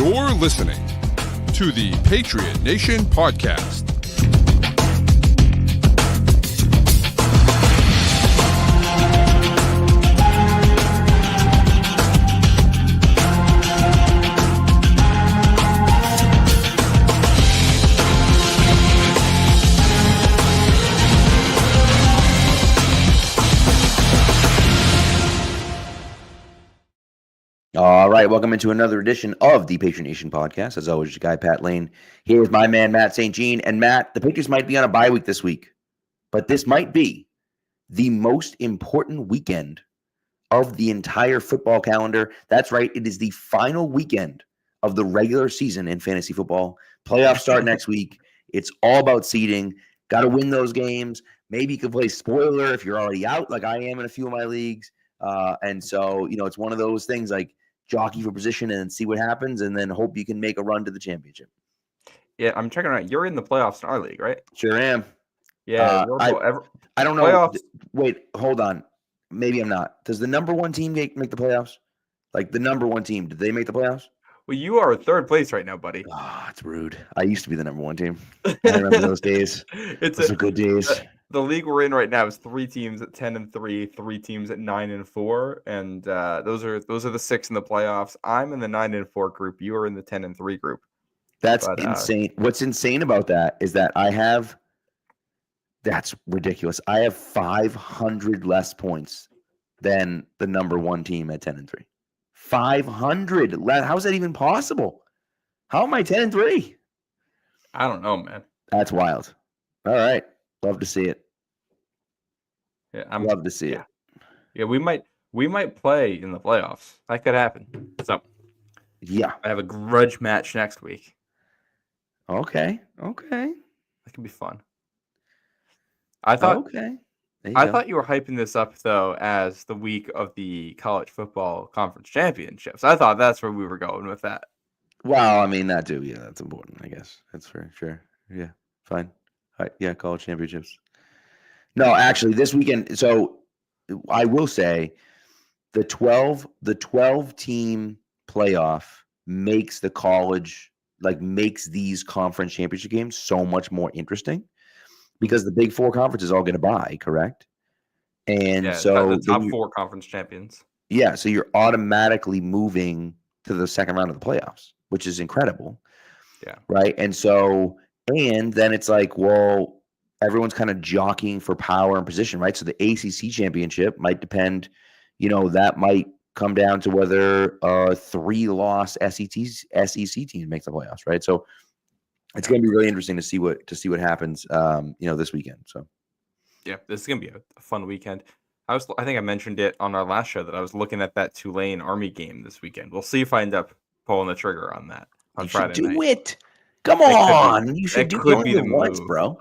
You're listening to the Patriot Nation podcast. All right, welcome into another edition of the Patriot Nation podcast. As always, your guy, Pat Lane. Here is my man, Matt St. Jean. And Matt, the Patriots might be on a bye week this week, but this might be the most important weekend of the entire football calendar. That's right. It is the final weekend of the regular season in fantasy football. Playoffs start next week. It's all about seeding. Got to win those games. Maybe you could play spoiler if you're already out, like I am in a few of my leagues. And so, it's one of those things like jockey for position and see what happens and then hope you can make a run to the championship. Yeah, I'm checking out. You're in the playoffs in our league, right? Sure am. Yeah. I don't know. Playoffs. Wait, hold on. Maybe I'm not. Does the number one team make the playoffs? Like the number one team, did they make the playoffs? Well, you are third place right now, buddy. It's rude. I used to be the number one team. I remember those days. Those are good days. The league we're in right now is 3 teams at 10-3, 3 teams at 9-4, and those are the 6 in the playoffs. I'm in the 9-4 group. You are in the 10-3 group. That's insane. What's insane about that is that that's ridiculous. I have 500 less points than the number one team at 10-3. 500 less. How's that even possible? How am I 10-3? I don't know, man. That's wild. All right. Love to see it. Yeah, love to see it. Yeah, we might play in the playoffs. That could happen. So, yeah, I have a grudge match next week. Okay. That could be fun. I thought you were hyping this up though as the week of the college football conference championships. I thought that's where we were going with that. Well, I mean that too. Yeah, that's important. I guess that's for sure. Yeah, fine. Yeah, college championships. No, actually, this weekend. So I will say, the 12 team playoff makes the college makes these conference championship games so much more interesting because the Big Four conferences all get a bye, correct? And so the top 4 conference champions. Yeah, so you're automatically moving to the second round of the playoffs, which is incredible. Yeah. Right. And then it's like, well, everyone's kind of jockeying for power and position, right? So the ACC championship might depend, that might come down to whether a 3-loss SEC team makes the playoffs, right? So it's going to be really interesting to see what happens, this weekend. So yeah, this is going to be a fun weekend. I think I mentioned it on our last show that I was looking at that Tulane Army game this weekend. We'll see if I end up pulling the trigger on that on Friday night. Do it. Come on, you should do it once, bro.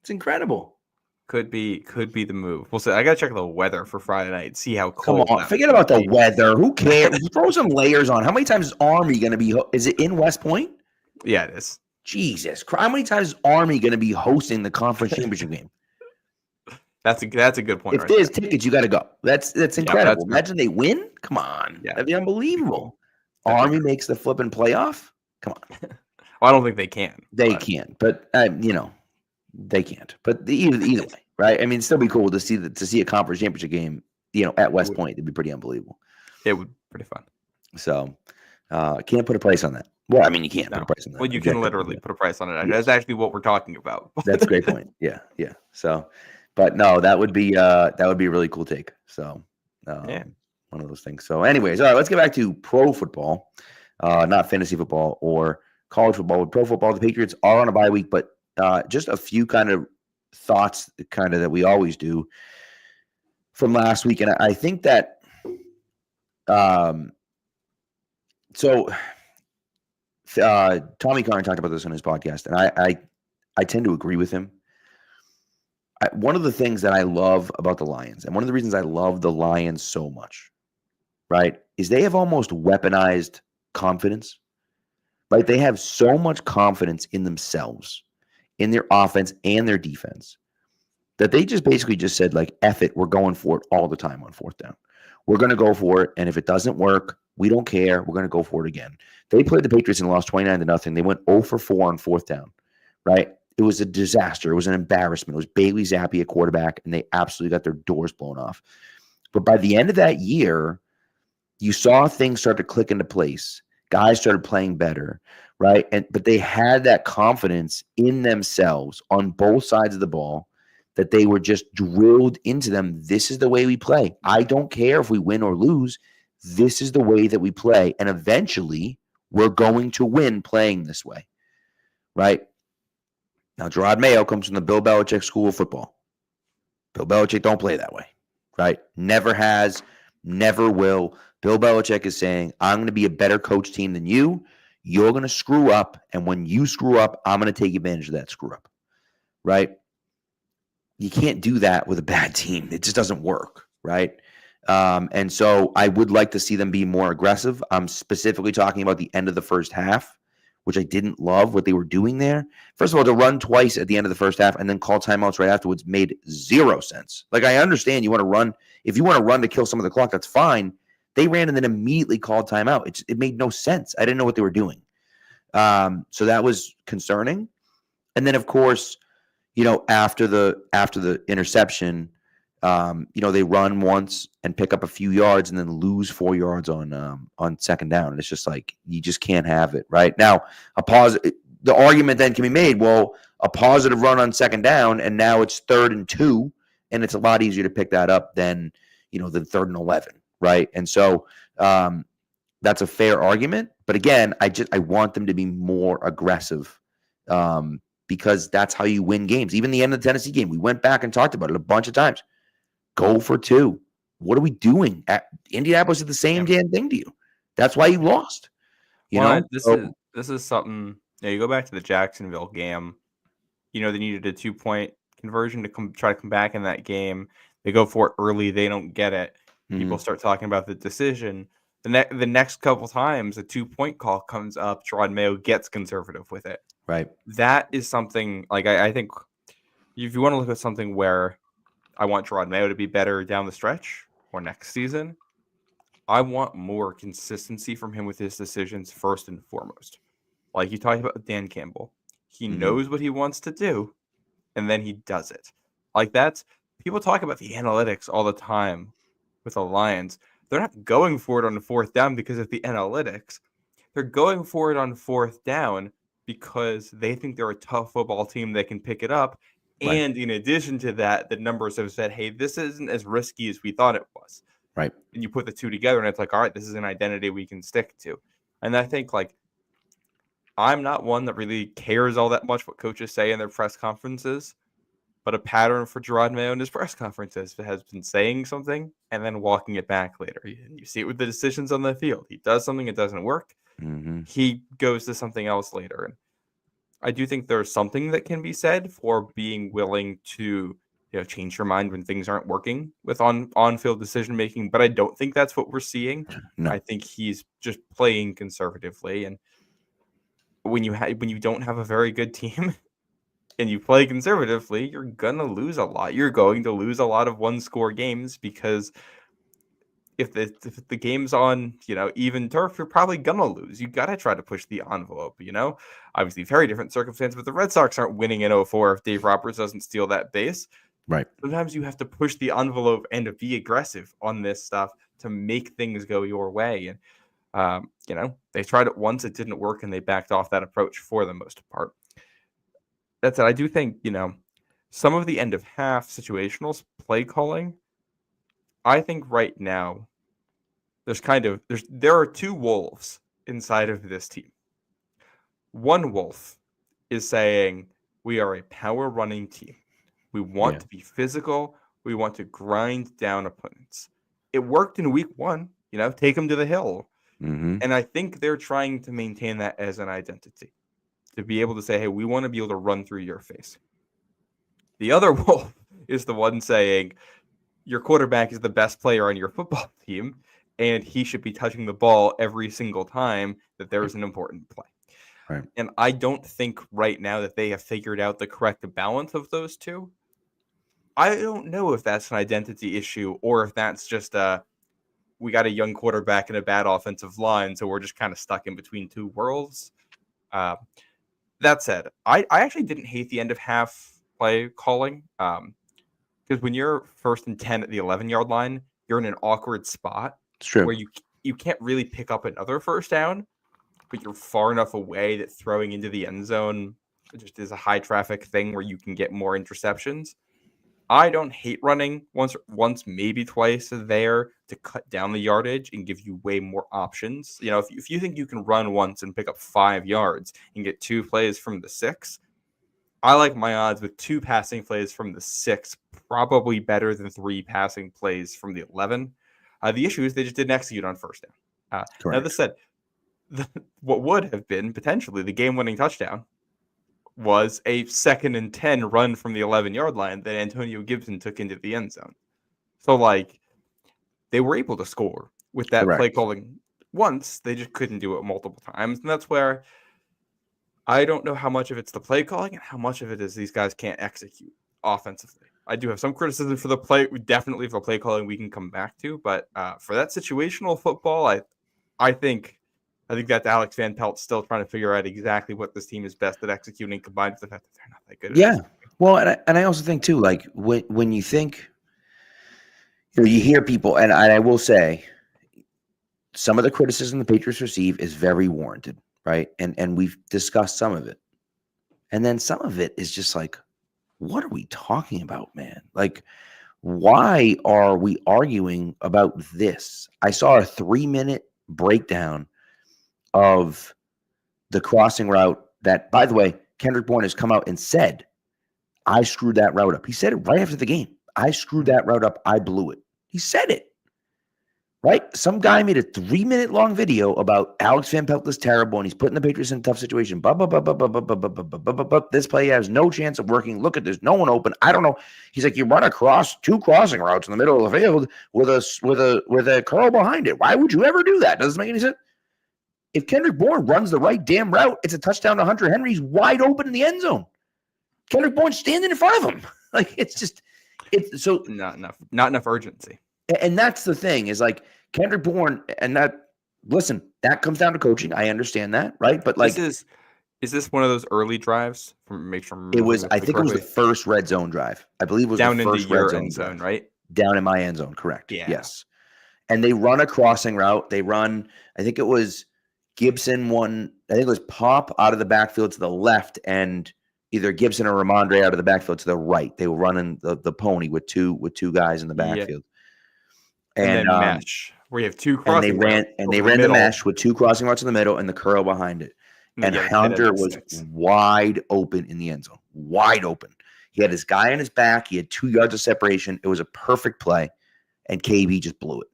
It's incredible. Could be the move. We'll see. I gotta check the weather for Friday night. See how cold. Come on, forget about the weather. Who cares? Throw some layers on. How many times is Army gonna be? Is it in West Point? Yeah, it is. Jesus Christ! How many times is Army gonna be hosting the conference championship game? That's a good point. If there's tickets, you got to go. That's incredible. Imagine they win. Come on, that'd be unbelievable. Army makes the flipping playoff. Come on. Well, I don't think they can. They can't, but they can't. But either way, right? I mean, it'd still be cool to see a conference championship game, at West Point. It'd be pretty unbelievable. It would be pretty fun. So, can't put a price on that. Well, I mean, you can't put a price on that. Well, you can literally put a price on it. That's actually what we're talking about. That's a great point. Yeah. So, but no, that would be a really cool take. So, one of those things. So, anyways, all right, let's get back to pro football, not fantasy football or college football. With pro football, the Patriots are on a bye week, but just a few kind of thoughts that we always do from last week. And I think that Tommy Karn talked about this on his podcast, and I tend to agree with him. One of the things that I love about the Lions, and one of the reasons I love the Lions so much, right, is they have almost weaponized confidence. Right? They have so much confidence in themselves, in their offense and their defense, that they just basically said, F it, we're going for it all the time on fourth down. We're going to go for it, and if it doesn't work, We don't care. We're going to go for it again. They played the Patriots and lost 29-0. They went 0 for 4 on fourth down, right? It was a disaster. It was an embarrassment. It was Bailey Zappi at quarterback, and they absolutely got their doors blown off. But by the end of that year, you saw things start to click into place. Guys started playing better, right? But they had that confidence in themselves on both sides of the ball that they were just drilled into them. This is the way we play. I don't care if we win or lose. This is the way that we play. And eventually, we're going to win playing this way, right? Now, Gerard Mayo comes from the Bill Belichick School of Football. Bill Belichick don't play that way, right? Never has, never will. Bill Belichick is saying, I'm going to be a better coach team than you. You're going to screw up. And when you screw up, I'm going to take advantage of that screw up, right? You can't do that with a bad team. It just doesn't work, right? And so I would like to see them be more aggressive. I'm specifically talking about the end of the first half, which I didn't love what they were doing there. First of all, to run twice at the end of the first half and then call timeouts right afterwards made zero sense. Like, I understand you want to run. If you want to run to kill some of the clock, that's fine. They ran and then immediately called timeout. It made no sense. I didn't know what they were doing. So that was concerning. And then, of course, after the interception, they run once and pick up a few yards and then lose 4 yards on second down. And it's just like, you just can't have it, right? Now, the argument then can be made, well, a positive run on second down, and now it's 3rd and 2, and it's a lot easier to pick that up than 3rd and 11, right? And so that's a fair argument. But again, I want them to be more aggressive because that's how you win games. Even the end of the Tennessee game, we went back and talked about it a bunch of times. Go for 2. What are we doing? Indianapolis did the same damn thing to you. That's why you lost. This is something. You go back to the Jacksonville game. They needed a 2-point conversion to try to come back in that game. They go for it early. They don't get it. People start talking about the decision. The next couple times, a 2-point call comes up. Gerard Mayo gets conservative with it. Right. That is something, like, I think if you want to look at something where I want Gerard Mayo to be better down the stretch or next season, I want more consistency from him with his decisions first and foremost. Like you talked about Dan Campbell. He knows what he wants to do, and then he does it. Like, people talk about the analytics all the time with the Lions. They're not going for it on the 4th down because of the analytics. They're going for it on 4th down because they think they're a tough football team that can pick it up. Right. And in addition to that, the numbers have said, hey, this isn't as risky as we thought it was. Right. And you put the two together and it's like, all right, this is an identity we can stick to. And I think, like, I'm not one that really cares all that much what coaches say in their press conferences, but a pattern for Gerard Mayo in his press conferences has been saying something and then walking it back later. And you see it with the decisions on the field. He does something, it doesn't work. He goes to something else later. And I do think there's something that can be said for being willing to change your mind when things aren't working with on-field decision-making, but I don't think that's what we're seeing. No. I think he's just playing conservatively. And when you don't have a very good team and you play conservatively, you're going to lose a lot. You're going to lose a lot of one-score games because if the game's on, even turf, you're probably going to lose. You got to try to push the envelope, Obviously, very different circumstance, but the Red Sox aren't winning in 04 if Dave Roberts doesn't steal that base. Right. Sometimes you have to push the envelope and to be aggressive on this stuff to make things go your way. And, they tried it once, it didn't work, and they backed off that approach for the most part. That said, I do think, some of the end of half situational play calling, I think right now there are 2 wolves inside of this team. One wolf is saying we are a power running team. We want to be physical. We want to grind down opponents. It worked in week 1, take them to the hill. And I think they're trying to maintain that as an identity, to be able to say, hey, we want to be able to run through your face. The other wolf is the one saying your quarterback is the best player on your football team, and he should be touching the ball every single time that there is an important play. Right. And I don't think right now that they have figured out the correct balance of those two. I don't know if that's an identity issue or if that's just we got a young quarterback and a bad offensive line, so we're just kind of stuck in between two worlds. That said, I actually didn't hate the end of half play calling because when you're 1st and 10 at the 11-yard line, you're in an awkward spot where you can't really pick up another first down, but you're far enough away that throwing into the end zone just is a high traffic thing where you can get more interceptions. I don't hate running once, maybe twice there to cut down the yardage and give you way more options. You know, if you think you can run once and pick up 5 yards and get 2 plays from the 6, I like my odds with 2 passing plays from the 6 probably better than 3 passing plays from the 11. The issue is they just didn't execute on first down. Now, this said, what would have been potentially the game-winning touchdown was a 2nd and 10 run from the 11-yard line that Antonio Gibson took into the end zone. So, like, they were able to score with that play calling once. They just couldn't do it multiple times. And that's where I don't know how much of it's the play calling and how much of it is these guys can't execute offensively. I do have some criticism for the play. Definitely for the play calling we can come back to. But for that situational football, I think that Alex Van Pelt's still trying to figure out exactly what this team is best at executing, combined with the fact that they're not that good. Yeah. Well, and I also think too, like when you think, you hear people, and I will say, some of the criticism the Patriots receive is very warranted, right? And we've discussed some of it, and then some of it is just like, what are we talking about, man? Like, why are we arguing about this? I saw a 3-minute breakdown of the crossing route that, by the way, Kendrick Bourne has come out and said, I screwed that route up. He said it right after the game. I screwed that route up. I blew it. He said it, right? Some guy made a 3-minute long video about Alex Van Pelt is terrible and he's putting the Patriots in a tough situation. This play has no chance of working. Look at this. No one open. I don't know. He's like, you run across 2 crossing routes in the middle of the field with a curl behind it. Why would you ever do that? Doesn't make any sense. If Kendrick Bourne runs the right damn route, it's a touchdown to Hunter Henry. He's wide open in the end zone. Kendrick Bourne standing in front of him. Like, it's so not enough urgency. And that's the thing is, like, Kendrick Bourne, and that comes down to coaching. I understand that, right? But like, is this one of those early drives? Make sure it was. I think it was the first red zone drive. I believe it was down the first into your red end zone, right? Down in my end zone, correct? Yeah. Yes. And they run a crossing route. They run. I think it was Gibson one. I think it was Pop out of the backfield to the left, and either Gibson or Ramondre out of the backfield to the right. They were running the pony with two guys in the backfield. Yeah. And then mesh, where you have 2 crossing routes. And they ran the mesh with 2 crossing routes in the middle and the curl behind it. And Hunter was wide open in the end zone. Wide open. He had his guy on his back. He had 2 yards of separation. It was a perfect play. And KB just blew it.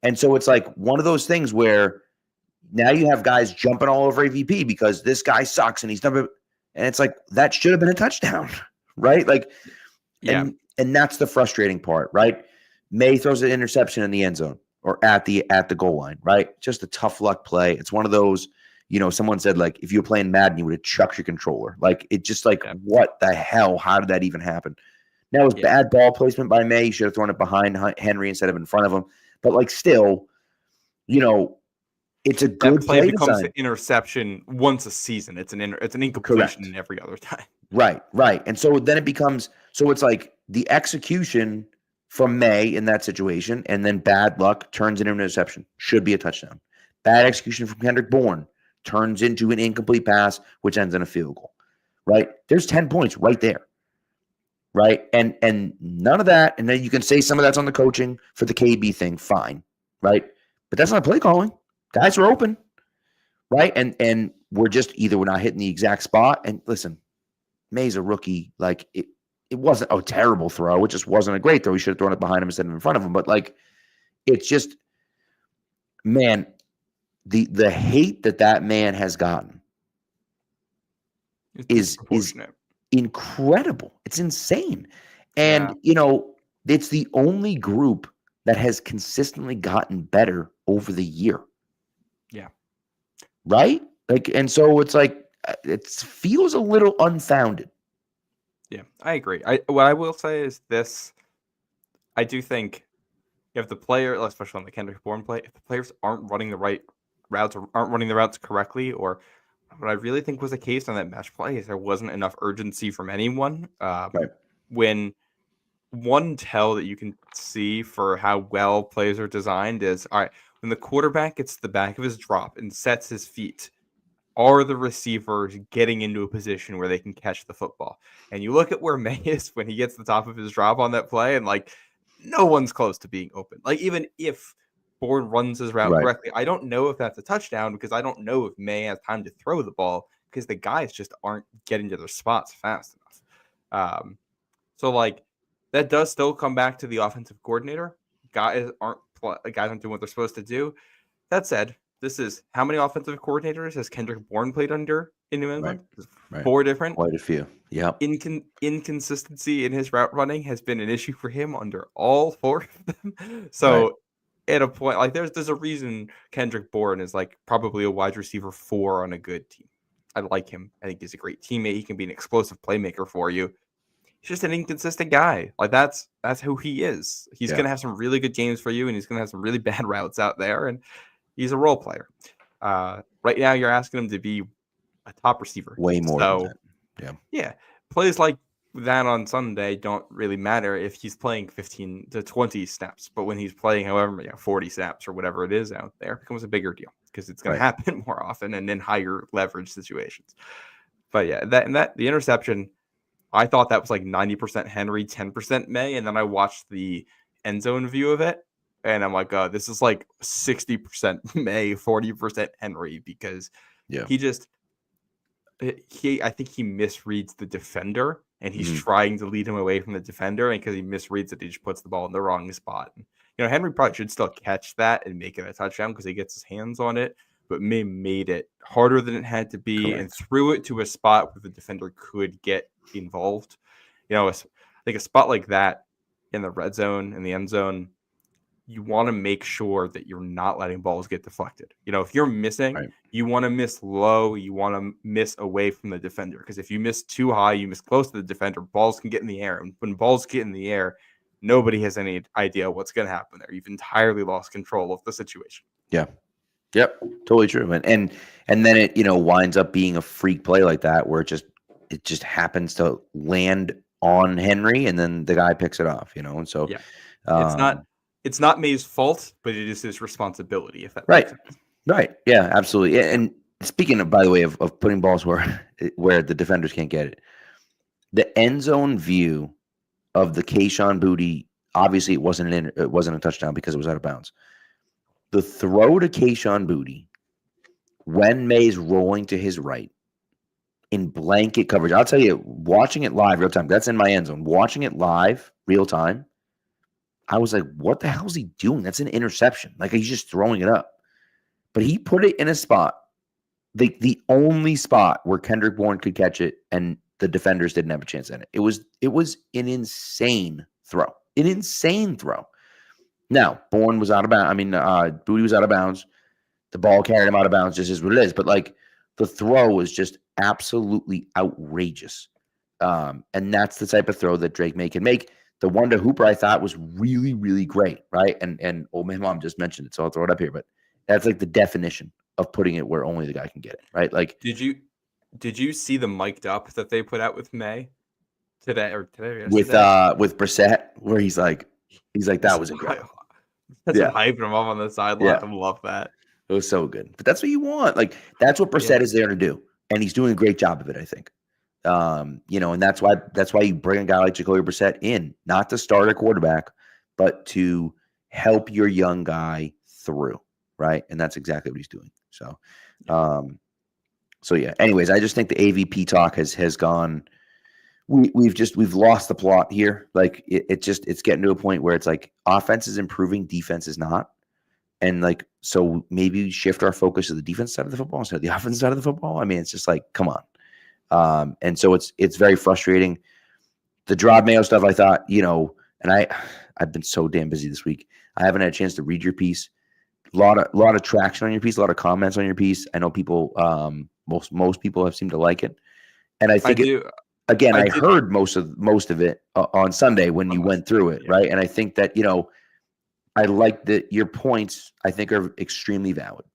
And so it's like one of those things where now you have guys jumping all over AVP because this guy sucks and he's never. And it's like, that should have been a touchdown, right? Like, and that's the frustrating part, right? Maye throws an interception in the end zone or at the goal line, right? Just a tough luck play. It's one of those, someone said, like, if you were playing Madden, you would have chucked your controller. Like, it just like, what the hell? How did that even happen? Now, it was bad ball placement by Maye. You should have thrown it behind Henry instead of in front of him. But, like, still, it's a good play. It becomes an interception once a season. It's an incompletion in every other time. Right. And so then it becomes, so it's like the execution from Maye in that situation, and then bad luck turns into an interception. Should be a touchdown. Bad execution from Kendrick Bourne turns into an incomplete pass, which ends in a field goal. Right? There's 10 points right there. Right? And none of that, and then you can say some of that's on the coaching for the KB thing, fine. Right? But that's not play calling. Guys are open, right? And we're not hitting the exact spot. And listen, Maye's a rookie. Like, it wasn't a terrible throw. It just wasn't a great throw. He should have thrown it behind him instead of in front of him. But, like, it's just, man, the hate that man has gotten is incredible. It's insane. And, it's the only group that has consistently gotten better over the year. Yeah. Right? Like, and so it's like, it feels a little unfounded. Yeah, I agree. What I will say is this. I do think You have the player, especially on the Kendrick Bourne play, if the players aren't running the right routes or aren't running the routes correctly, or what I really think was the case on that match play is there wasn't enough urgency from anyone. Right. When one tell that you can see for how well plays are designed is, all right, when the quarterback gets to the back of his drop and sets his feet, are the receivers getting into a position where they can catch the football? And you look at where Maye is when he gets the top of his drop on that play, and like no one's close to being open. Like even if Bourne runs his route correctly, I don't know if that's a touchdown because I don't know if Maye has time to throw the ball because the guys just aren't getting to their spots fast enough. So like that does still come back to the offensive coordinator. Guys aren't doing what they're supposed to do. That said, this is how many offensive coordinators has Kendrick Bourne played under in New England? Right. 4 different. Quite a few. Yep. Inconsistency in his route running has been an issue for him under all 4 of them. So at a point, like there's a reason Kendrick Bourne is like probably a wide receiver 4 on a good team. I like him. I think he's a great teammate. He can be an explosive playmaker for you. He's just an inconsistent guy. Like that's who he is. He's going to have some really good games for you, and he's going to have some really bad routes out there, and he's a role player. Right now, you're asking him to be a top receiver. Way more than that. Yeah. Plays like that on Sunday don't really matter if he's playing 15 to 20 snaps, but when he's playing, however, 40 snaps or whatever it is out there, it becomes a bigger deal because it's going to happen more often and in higher leverage situations. But yeah, the interception, I thought that was like 90% Henry, 10% Maye, and then I watched the end zone view of it, and I'm like, oh, this is like 60% Maye, 40% Henry, because I think he misreads the defender, and he's trying to lead him away from the defender, and because he misreads it, he just puts the ball in the wrong spot. And, Henry probably should still catch that and make it a touchdown because he gets his hands on it, but Maye made it harder than it had to be and threw it to a spot where the defender could get involved. I think a spot like that in the red zone, in the end zone, you want to make sure that you're not letting balls get deflected. If you're missing, you want to miss low, you want to miss away from the defender, because if you miss too high, you miss close to the defender, balls can get in the air. And when balls get in the air, nobody has any idea what's going to happen there. You've entirely lost control of the situation. Yeah. Yep. Totally true. And then it, winds up being a freak play like that where it just happens to land on Henry and then the guy picks it off, and so it's not Maye's fault, but it is his responsibility, if that makes sense. Right. Yeah, absolutely. And speaking of, by the way, of putting balls where the defenders can't get it, the end zone view of the Kayshon Boutte, obviously it wasn't a touchdown because it was out of bounds. The throw to Kayshon Boutte when Maye's rolling to his right in blanket coverage. I'll tell you, watching it live real time, that's in my end zone. Watching it live real time, I was like, what the hell is he doing? That's an interception. Like he's just throwing it up. But he put it in a spot, the only spot where Kendrick Bourne could catch it, and the defenders didn't have a chance at it. It was an insane throw. An insane throw. Now, Bourne was out of bounds. Boutte was out of bounds. The ball carried him out of bounds, just is what it is. But like the throw was just absolutely outrageous. And that's the type of throw that Drake Maye can make. The one to Hooper I thought was really, really great, right? And my mom just mentioned it, so I'll throw it up here. But that's like the definition of putting it where only the guy can get it, right? Like, did you see the mic'd up that they put out with Maye today? With Brissett, where he's like that was incredible. That's hyping him up on the sideline. I love that. It was so good. But that's what you want. Like that's what Brissett is there to do, and he's doing a great job of it, I think. And that's why you bring a guy like Jacoby Brissett in, not to start a quarterback, but to help your young guy through, right? And that's exactly what he's doing. So, yeah. Anyways, I just think the AVP talk has gone. We've lost the plot here. Like it's getting to a point where it's like offense is improving, defense is not. And like, so maybe shift our focus to the defense side of the football instead of the offense side of the football. I mean, it's just like, come on. And so it's very frustrating. The Drod Mayo stuff, I thought, and I've been so damn busy this week. I haven't had a chance to read your piece. A lot of traction on your piece, a lot of comments on your piece. I know people, most people have seemed to like it. And I think I heard most of it on Sunday when you went through it. Right. And I think that, I like that your points, I think, are extremely valid.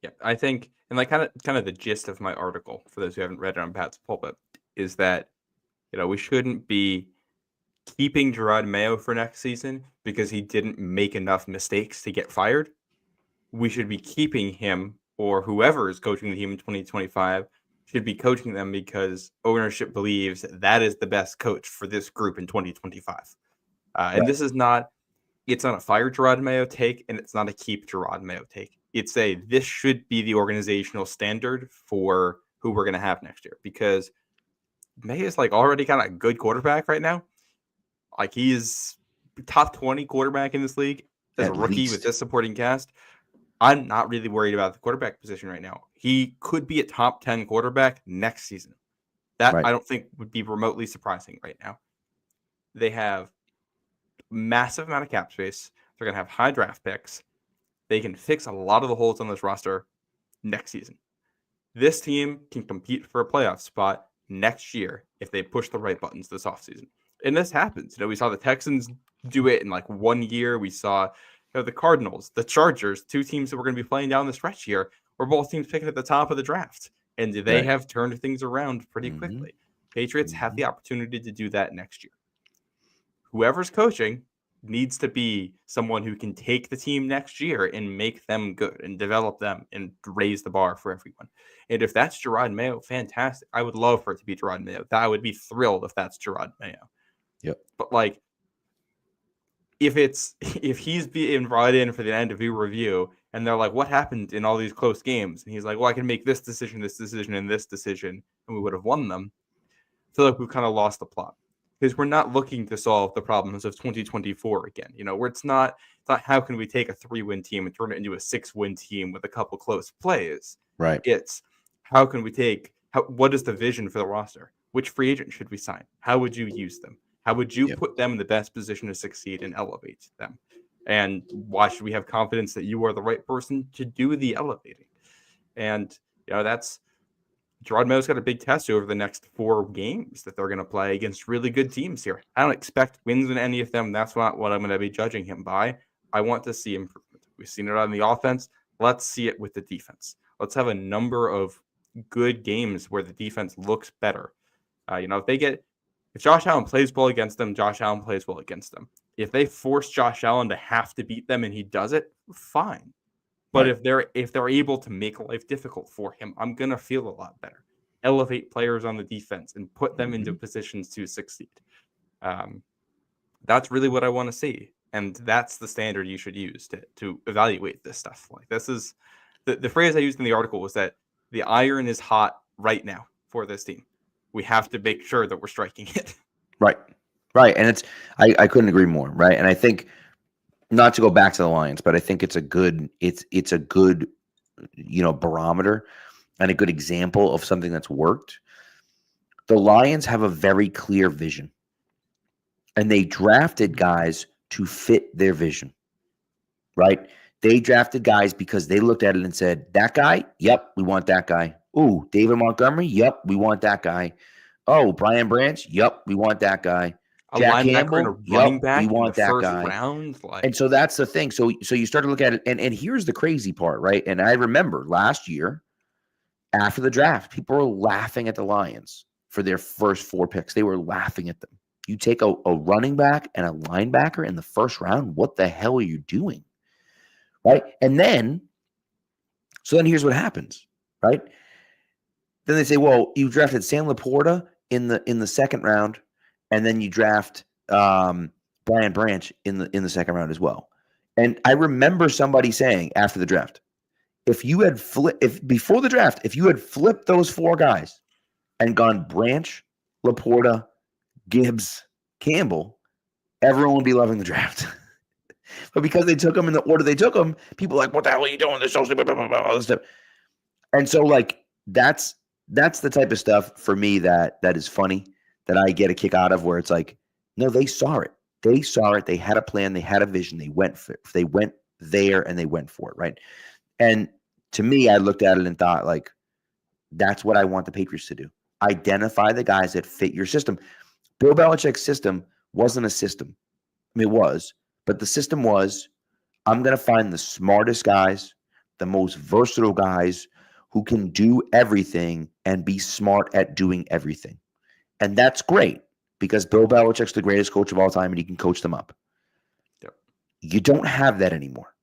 Yeah, I think, and like kind of the gist of my article, for those who haven't read it on Pat's Pulpit, is that, we shouldn't be keeping Gerard Mayo for next season because he didn't make enough mistakes to get fired. We should be keeping him, or whoever is coaching the team in 2025 should be coaching them because ownership believes that is the best coach for this group in 2025. And this is not, it's not a fire Gerard Mayo take, and it's not a keep Gerard Mayo take. It's this should be the organizational standard for who we're going to have next year, because Maye is like already kind of a good quarterback right now. Like, he's top 20 quarterback in this league as a rookie with this supporting cast. I'm not really worried about the quarterback position right now. He could be a top 10 quarterback next season. That I don't think would be remotely surprising right now. They have massive amount of cap space. They're going to have high draft picks. They can fix a lot of the holes on this roster next season. This team can compete for a playoff spot next year if they push the right buttons this offseason. And this happens. We saw the Texans do it in like 1 year. We saw the Cardinals, the Chargers, two teams that were going to be playing down the stretch here, were both teams picking at the top of the draft. And they have turned things around pretty quickly. Patriots have the opportunity to do that next year. Whoever's coaching needs to be someone who can take the team next year and make them good and develop them and raise the bar for everyone. And if that's Gerard Mayo, fantastic. I would love for it to be Gerard Mayo. I would be thrilled if that's Gerard Mayo. Yep. But like, if he's being brought in for the end of review and they're like, what happened in all these close games? And he's like, well, I can make this decision, and this decision, and we would have won them. I feel like we've kind of lost the plot, because we're not looking to solve the problems of 2024 again. Where it's not how can we take a 3-win team and turn it into a 6-win team with a couple close plays. Right. It's how can we what is the vision for the roster? Which free agent should we sign? How would you use them? How would you put them in the best position to succeed and elevate them? And why should we have confidence that you are the right person to do the elevating? And, that's Gerard Mayo's got a big test over the next 4 games that they're going to play against really good teams here. I don't expect wins in any of them. That's not what I'm going to be judging him by. I want to see improvement. We've seen it on the offense. Let's see it with the defense. Let's have a number of good games where the defense looks better. If Josh Allen plays well against them, Josh Allen plays well against them. If they force Josh Allen to have to beat them and he does it, fine. But if they're able to make life difficult for him, I'm going to feel a lot better. Elevate players on the defense and put them into positions to succeed. That's really what I want to see. And that's the standard you should use to evaluate this stuff. Like, this is the phrase I used in the article was that the iron is hot right now for this team. We have to make sure that we're striking it. Right. And I couldn't agree more. Right. And I think, not to go back to the Lions, but I think it's a good barometer and a good example of something that's worked. The Lions have a very clear vision, and they drafted guys to fit their vision. Right. They drafted guys because they looked at it and said, that guy, yep, we want that guy. Ooh, David Montgomery, yep, we want that guy. Oh, Brian Branch, yep, we want that guy. Jack Campbell, and a running back we want in the that first guy. round. And so that's the thing. So you start to look at it, and here's the crazy part, right? And I remember last year, after the draft, people were laughing at the Lions for their first 4 picks. They were laughing at them. You take a running back and a linebacker in the first round, what the hell are you doing? Right? And then here's what happens, right? Then they say, well, you drafted Sam Laporta in the second round, and then you draft Brian Branch in the second round as well. And I remember somebody saying after the draft, if you had before the draft, if you had flipped those 4 guys and gone Branch, Laporta, Gibbs, Campbell, everyone would be loving the draft. But because they took them in the order they took them, people are like, what the hell are you doing? This so stupid, all this stuff. And so, like, that's the type of stuff for me that is funny, that I get a kick out of, where it's like, no, they saw it. They saw it. They had a plan. They had a vision. They went there and they went for it, right? And to me, I looked at it and thought, like, that's what I want the Patriots to do. Identify the guys that fit your system. Bill Belichick's system wasn't a system. I mean, it was, But the system was, I'm going to find the smartest guys, the most versatile guys who can do everything and be smart at doing everything. And that's great because Bill Belichick's the greatest coach of all time and he can coach them up. Yep. You don't have that anymore.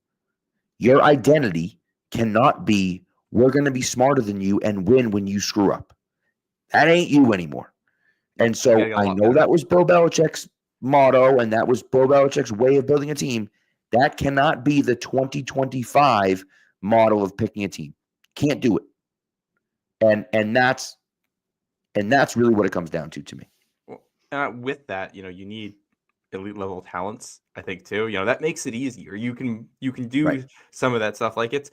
Your identity cannot be, we're going to be smarter than you and win when you screw up. That ain't you anymore. And so I know that was Bill Belichick's motto and that was Bill Belichick's way of building a team. That cannot be the 2025 model of picking a team. Can't do it. And that's really what it comes down to me. Well, with that, you need elite level talents, I think too. That makes it easier. You can do some of that stuff. Like it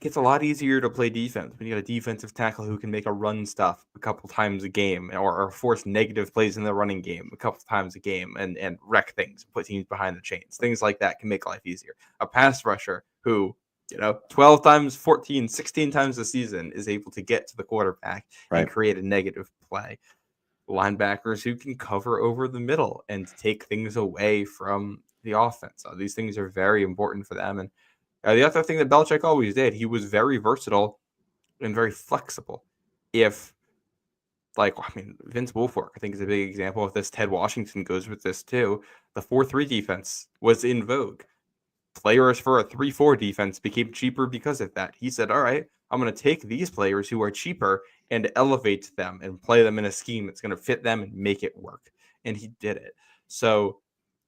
gets a lot easier to play defense when you got a defensive tackle who can make a run stuff a couple times a game or force negative plays in the running game a couple times a game and wreck things, put teams behind the chains. Things like that can make life easier. A pass rusher who 12 times, 14, 16 times a season is able to get to the quarterback and create a negative play. Linebackers who can cover over the middle and take things away from the offense. These things are very important for them. And the other thing that Belichick always did, he was very versatile and very flexible. Vince Wilfork, I think, is a big example of this. Ted Washington goes with this too. The 4-3 defense was in vogue. Players for a 3-4 defense became cheaper because of that. He said, all right, I'm going to take these players who are cheaper and elevate them and play them in a scheme that's going to fit them and make it work. And he did it. So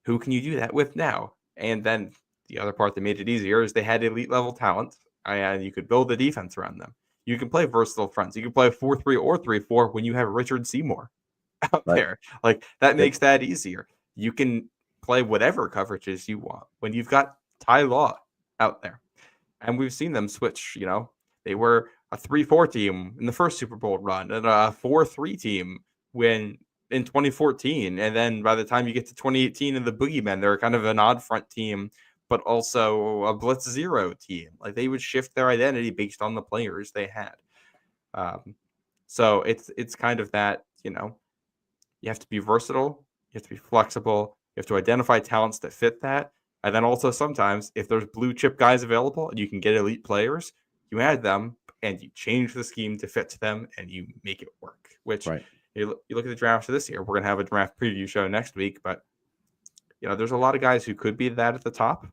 who can you do that with now? And then the other part that made it easier is they had elite level talent and you could build a defense around them. You can play versatile fronts. You can play 4-3 or 3-4 when you have Richard Seymour out there. Like that makes that easier. You can play whatever coverages you want when you've got Ty Law out there. And we've seen them switch, they were a 3-4 team in the first Super Bowl run and a 4-3 team in 2014. And then by the time you get to 2018 and the Boogeymen, they're kind of an odd front team, but also a blitz zero team. Like they would shift their identity based on the players they had. So it's kind of that, you have to be versatile, you have to be flexible, you have to identify talents that fit that. And then also sometimes if there's blue chip guys available and you can get elite players, you add them and you change the scheme to fit them and you make it work, which you look at the draft for this year. We're going to have a draft preview show next week, but there's a lot of guys who could be that at the top.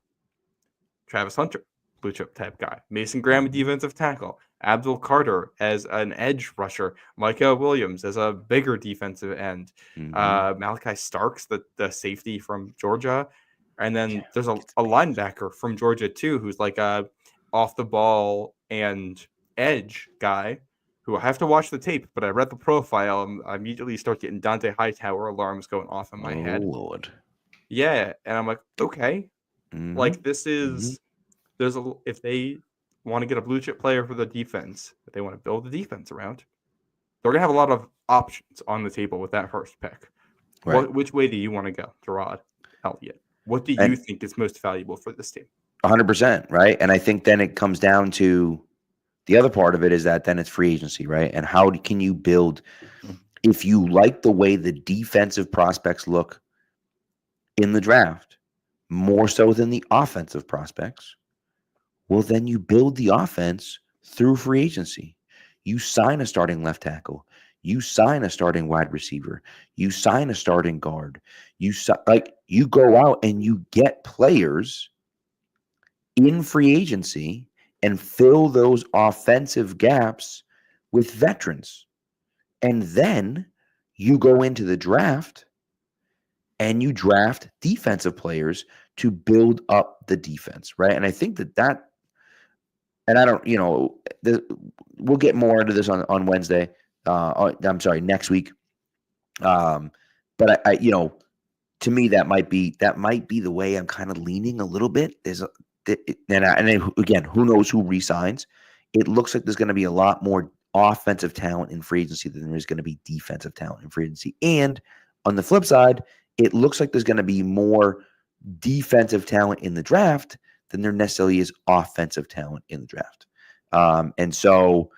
Travis Hunter, blue chip type guy. Mason Graham, a defensive tackle. Abdul Carter as an edge rusher. Micah Williams as a bigger defensive end. Malachi Starks, the safety from Georgia. And then there's a linebacker from Georgia too, who's like a off the ball and edge guy who I have to watch the tape, but I read the profile and I immediately start getting Dante Hightower alarms going off in my head. Lord. Yeah. And I'm like, okay. Like this is if they want to get a blue chip player for the defense, if they want to build the defense around, they're gonna have a lot of options on the table with that first pick. Right. Which way do you want to go, Gerard Elliott? What do you think is most valuable for this team? 100%, right? And I think then it comes down to the other part of it is that then it's free agency, right? And how can you build, if you like the way the defensive prospects look in the draft, more so than the offensive prospects, well, then you build the offense through free agency. You sign a starting left tackle. You sign a starting wide receiver. You sign a starting guard. You go out and you get players in free agency and fill those offensive gaps with veterans. And then you go into the draft and you draft defensive players to build up the defense, right? And I think that and I don't, we'll get more into this on Wednesday. I'm sorry, next week. But I to me, that might be the way I'm kind of leaning a little bit. Again, who knows who resigns? It looks like there's going to be a lot more offensive talent in free agency than there's going to be defensive talent in free agency. And on the flip side, it looks like there's going to be more defensive talent in the draft than there necessarily is offensive talent in the draft. And so,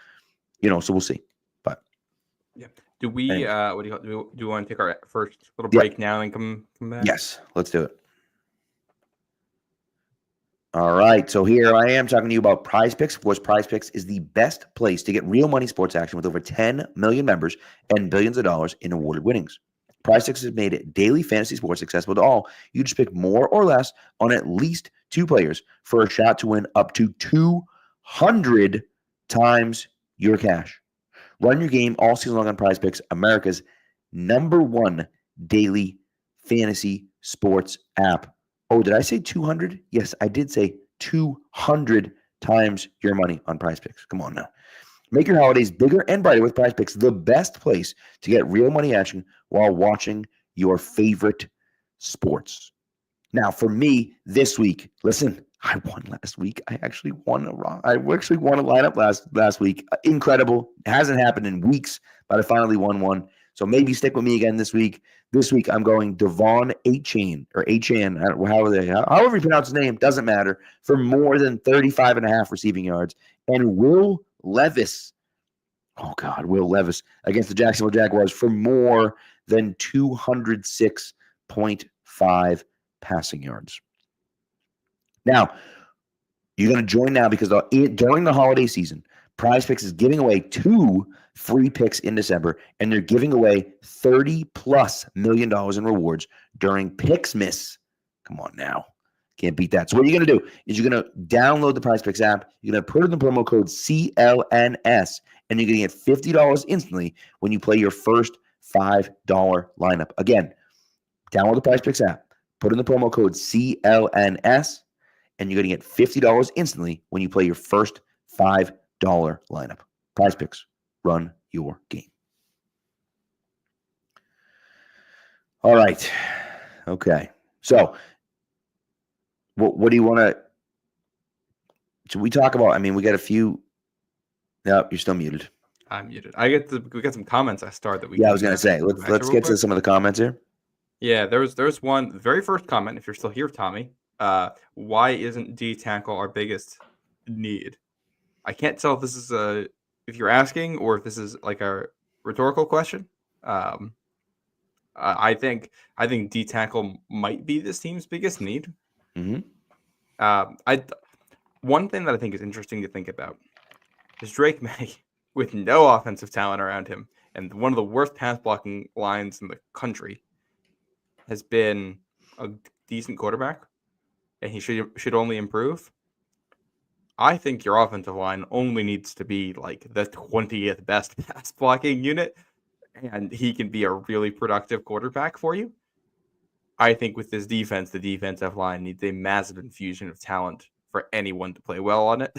so we'll see. But yeah, do we? Anyway. Do you want to take our first little break now and come back? Yes, let's do it. All right, so here I am talking to you about Prize Picks. Of course, Prize Picks is the best place to get real money sports action with over 10 million members and billions of dollars in awarded winnings. Prize Picks has made daily fantasy sports accessible to all. You just pick more or less on at least 2 players for a shot to win up to 200 times your cash. Run your game all season long on Prize Picks, America's #1 daily fantasy sports app. Oh, did I say 200? Yes, I did say 200 times your money on Prize Picks. Come on now. Make your holidays bigger and brighter with Prize Picks, the best place to get real money action while watching your favorite sports. Now, for me this week, listen, I won last week. I actually won a lineup last week. Incredible. It hasn't happened in weeks, but I finally won one. So maybe stick with me again this week. This week, I'm going Devon Achane, or Achane, however you pronounce his name, doesn't matter, for more than 35.5 receiving yards. And Will Levis against the Jacksonville Jaguars for more than 206.5 passing yards. Now, you're going to join now because during the holiday season, Prize Picks is giving away 2 free picks in December, and they're giving away $30+ million in rewards during Pixmas. Come on now. Can't beat that. So what you're going to do is you're going to download the Prize Picks app. You're going to put in the promo code CLNS, and you're going to get $50 instantly when you play your first $5 lineup. Again, download the Prize Picks app. Put in the promo code CLNS, and you're going to get $50 instantly when you play your first $5 lineup. Prize Picks. Run your game. All right. Okay. So, what do you want to? Should we talk about? I mean, we got a few. No, you're still muted. I'm muted. We got some comments I started that we. Yeah, I was gonna say let's get to some of the comments here. Yeah, there's one. The very first comment. If you're still here, Tommy, why isn't D tackle our biggest need? I can't tell if this is if you're asking or if this is like a rhetorical question. I think D tackle might be this team's biggest need. Mm-hmm. One thing that I think is interesting to think about is Drake Maye, with no offensive talent around him and one of the worst pass blocking lines in the country, has been a decent quarterback, and he should only improve. I think your offensive line only needs to be like the 20th best pass blocking unit, and he can be a really productive quarterback for you. I think with this defense, the defensive line needs a massive infusion of talent for anyone to play well on it,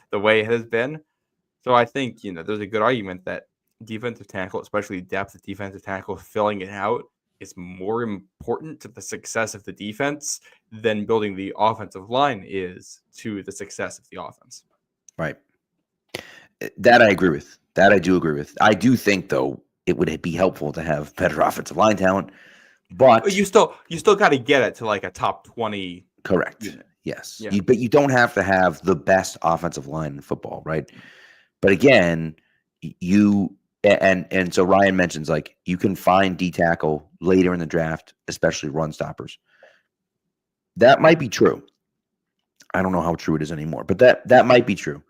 the way it has been. So I think, there's a good argument that defensive tackle, especially depth of defensive tackle, filling it out is more important to the success of the defense than building the offensive line is to the success of the offense. Right. That I agree with. That I do agree with. I do think, though, it would be helpful to have better offensive line talent, but you still got to get it to like a top 20. Correct. Unit. Yes. Yeah. But you don't have to have the best offensive line in football, right? But again, and so Ryan mentions, like, you can find D tackle later in the draft, especially run stoppers. That might be true. I don't know how true it is anymore, but that might be true.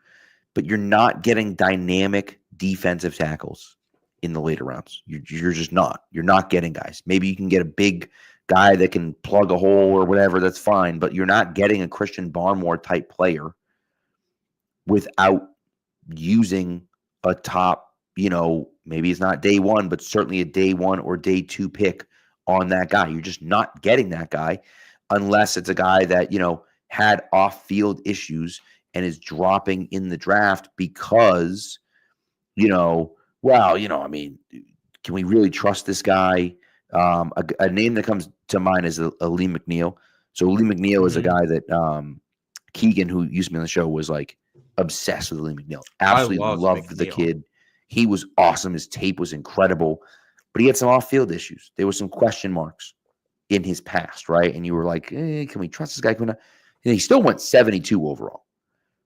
But you're not getting dynamic defensive tackles in the later rounds. You're just not. You're not getting guys. Maybe you can get a big guy that can plug a hole or whatever. That's fine. But you're not getting a Christian Barmore type player without using a top, maybe it's not day 1, but certainly a day 1 or day 2 pick on that guy. You're just not getting that guy unless it's a guy that, had off-field issues and is dropping in the draft because, can we really trust this guy? A name that comes to mind is Lee McNeil. So Lee McNeil is a guy that Keegan, who used to be on the show, was like obsessed with Lee McNeil. Absolutely loved the kid. He was awesome. His tape was incredible, but he had some off-field issues. There were some question marks in his past, right? And you were like, can we trust this guy? He still went 72 overall,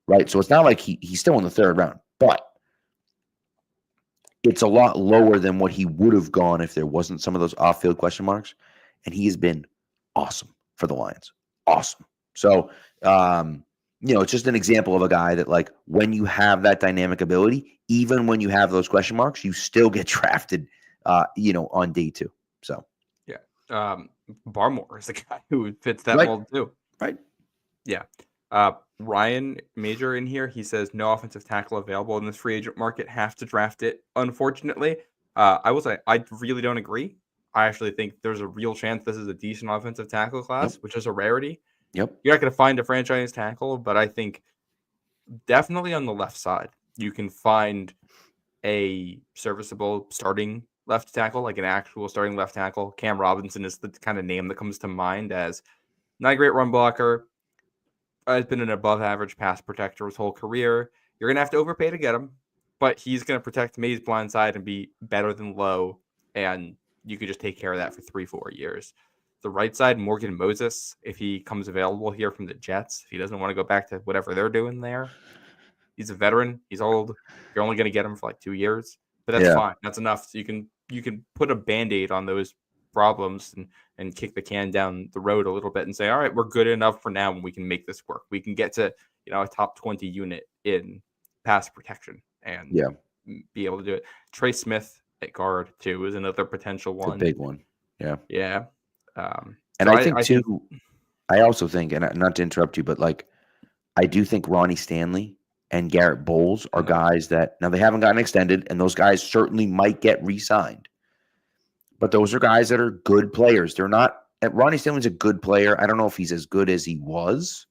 right? So it's not like he's still in the 3rd round, but it's a lot lower than what he would have gone if there wasn't some of those off-field question marks. And he has been awesome for the Lions. Awesome. So, it's just an example of a guy that, like, when you have that dynamic ability, even when you have those question marks, you still get drafted, on day 2. So, yeah. Barmore is the guy who fits that right, mold too. right. Yeah. Ryan Major in here, he says no offensive tackle available in this free agent market. Have to draft it. Unfortunately, I will say I really don't agree. I actually think there's a real chance this is a decent offensive tackle class, which is a rarity. Yep. You're not going to find a franchise tackle, but I think definitely on the left side, you can find a serviceable starting left tackle, like an actual starting left tackle. Cam Robinson is the kind of name that comes to mind as not a great run blocker. Has been an above average pass protector his whole career. You're going to have to overpay to get him, but he's going to protect Maye's blind side and be better than Lowe. And you could just take care of that for 3-4 years. The right side, Morgan Moses, if he comes available here from the Jets, if he doesn't want to go back to whatever they're doing there, he's a veteran. He's old. You're only going to get him for like 2 years, but that's fine. That's enough. So you can put a Band-Aid on those problems and kick the can down the road a little bit and say, all right, we're good enough for now and we can make this work. We can get to, a top 20 unit in pass protection and be able to do it. Trey Smith at guard too is another potential one. A big one. Yeah. Yeah. And so I also think, and not to interrupt you, but like, I do think Ronnie Stanley and Garrett Bowles are guys that now they haven't gotten extended, and those guys certainly might get re-signed. But those are guys that are good players. They're not. Ronnie Stanley's a good player. I don't know if he's as good as he was,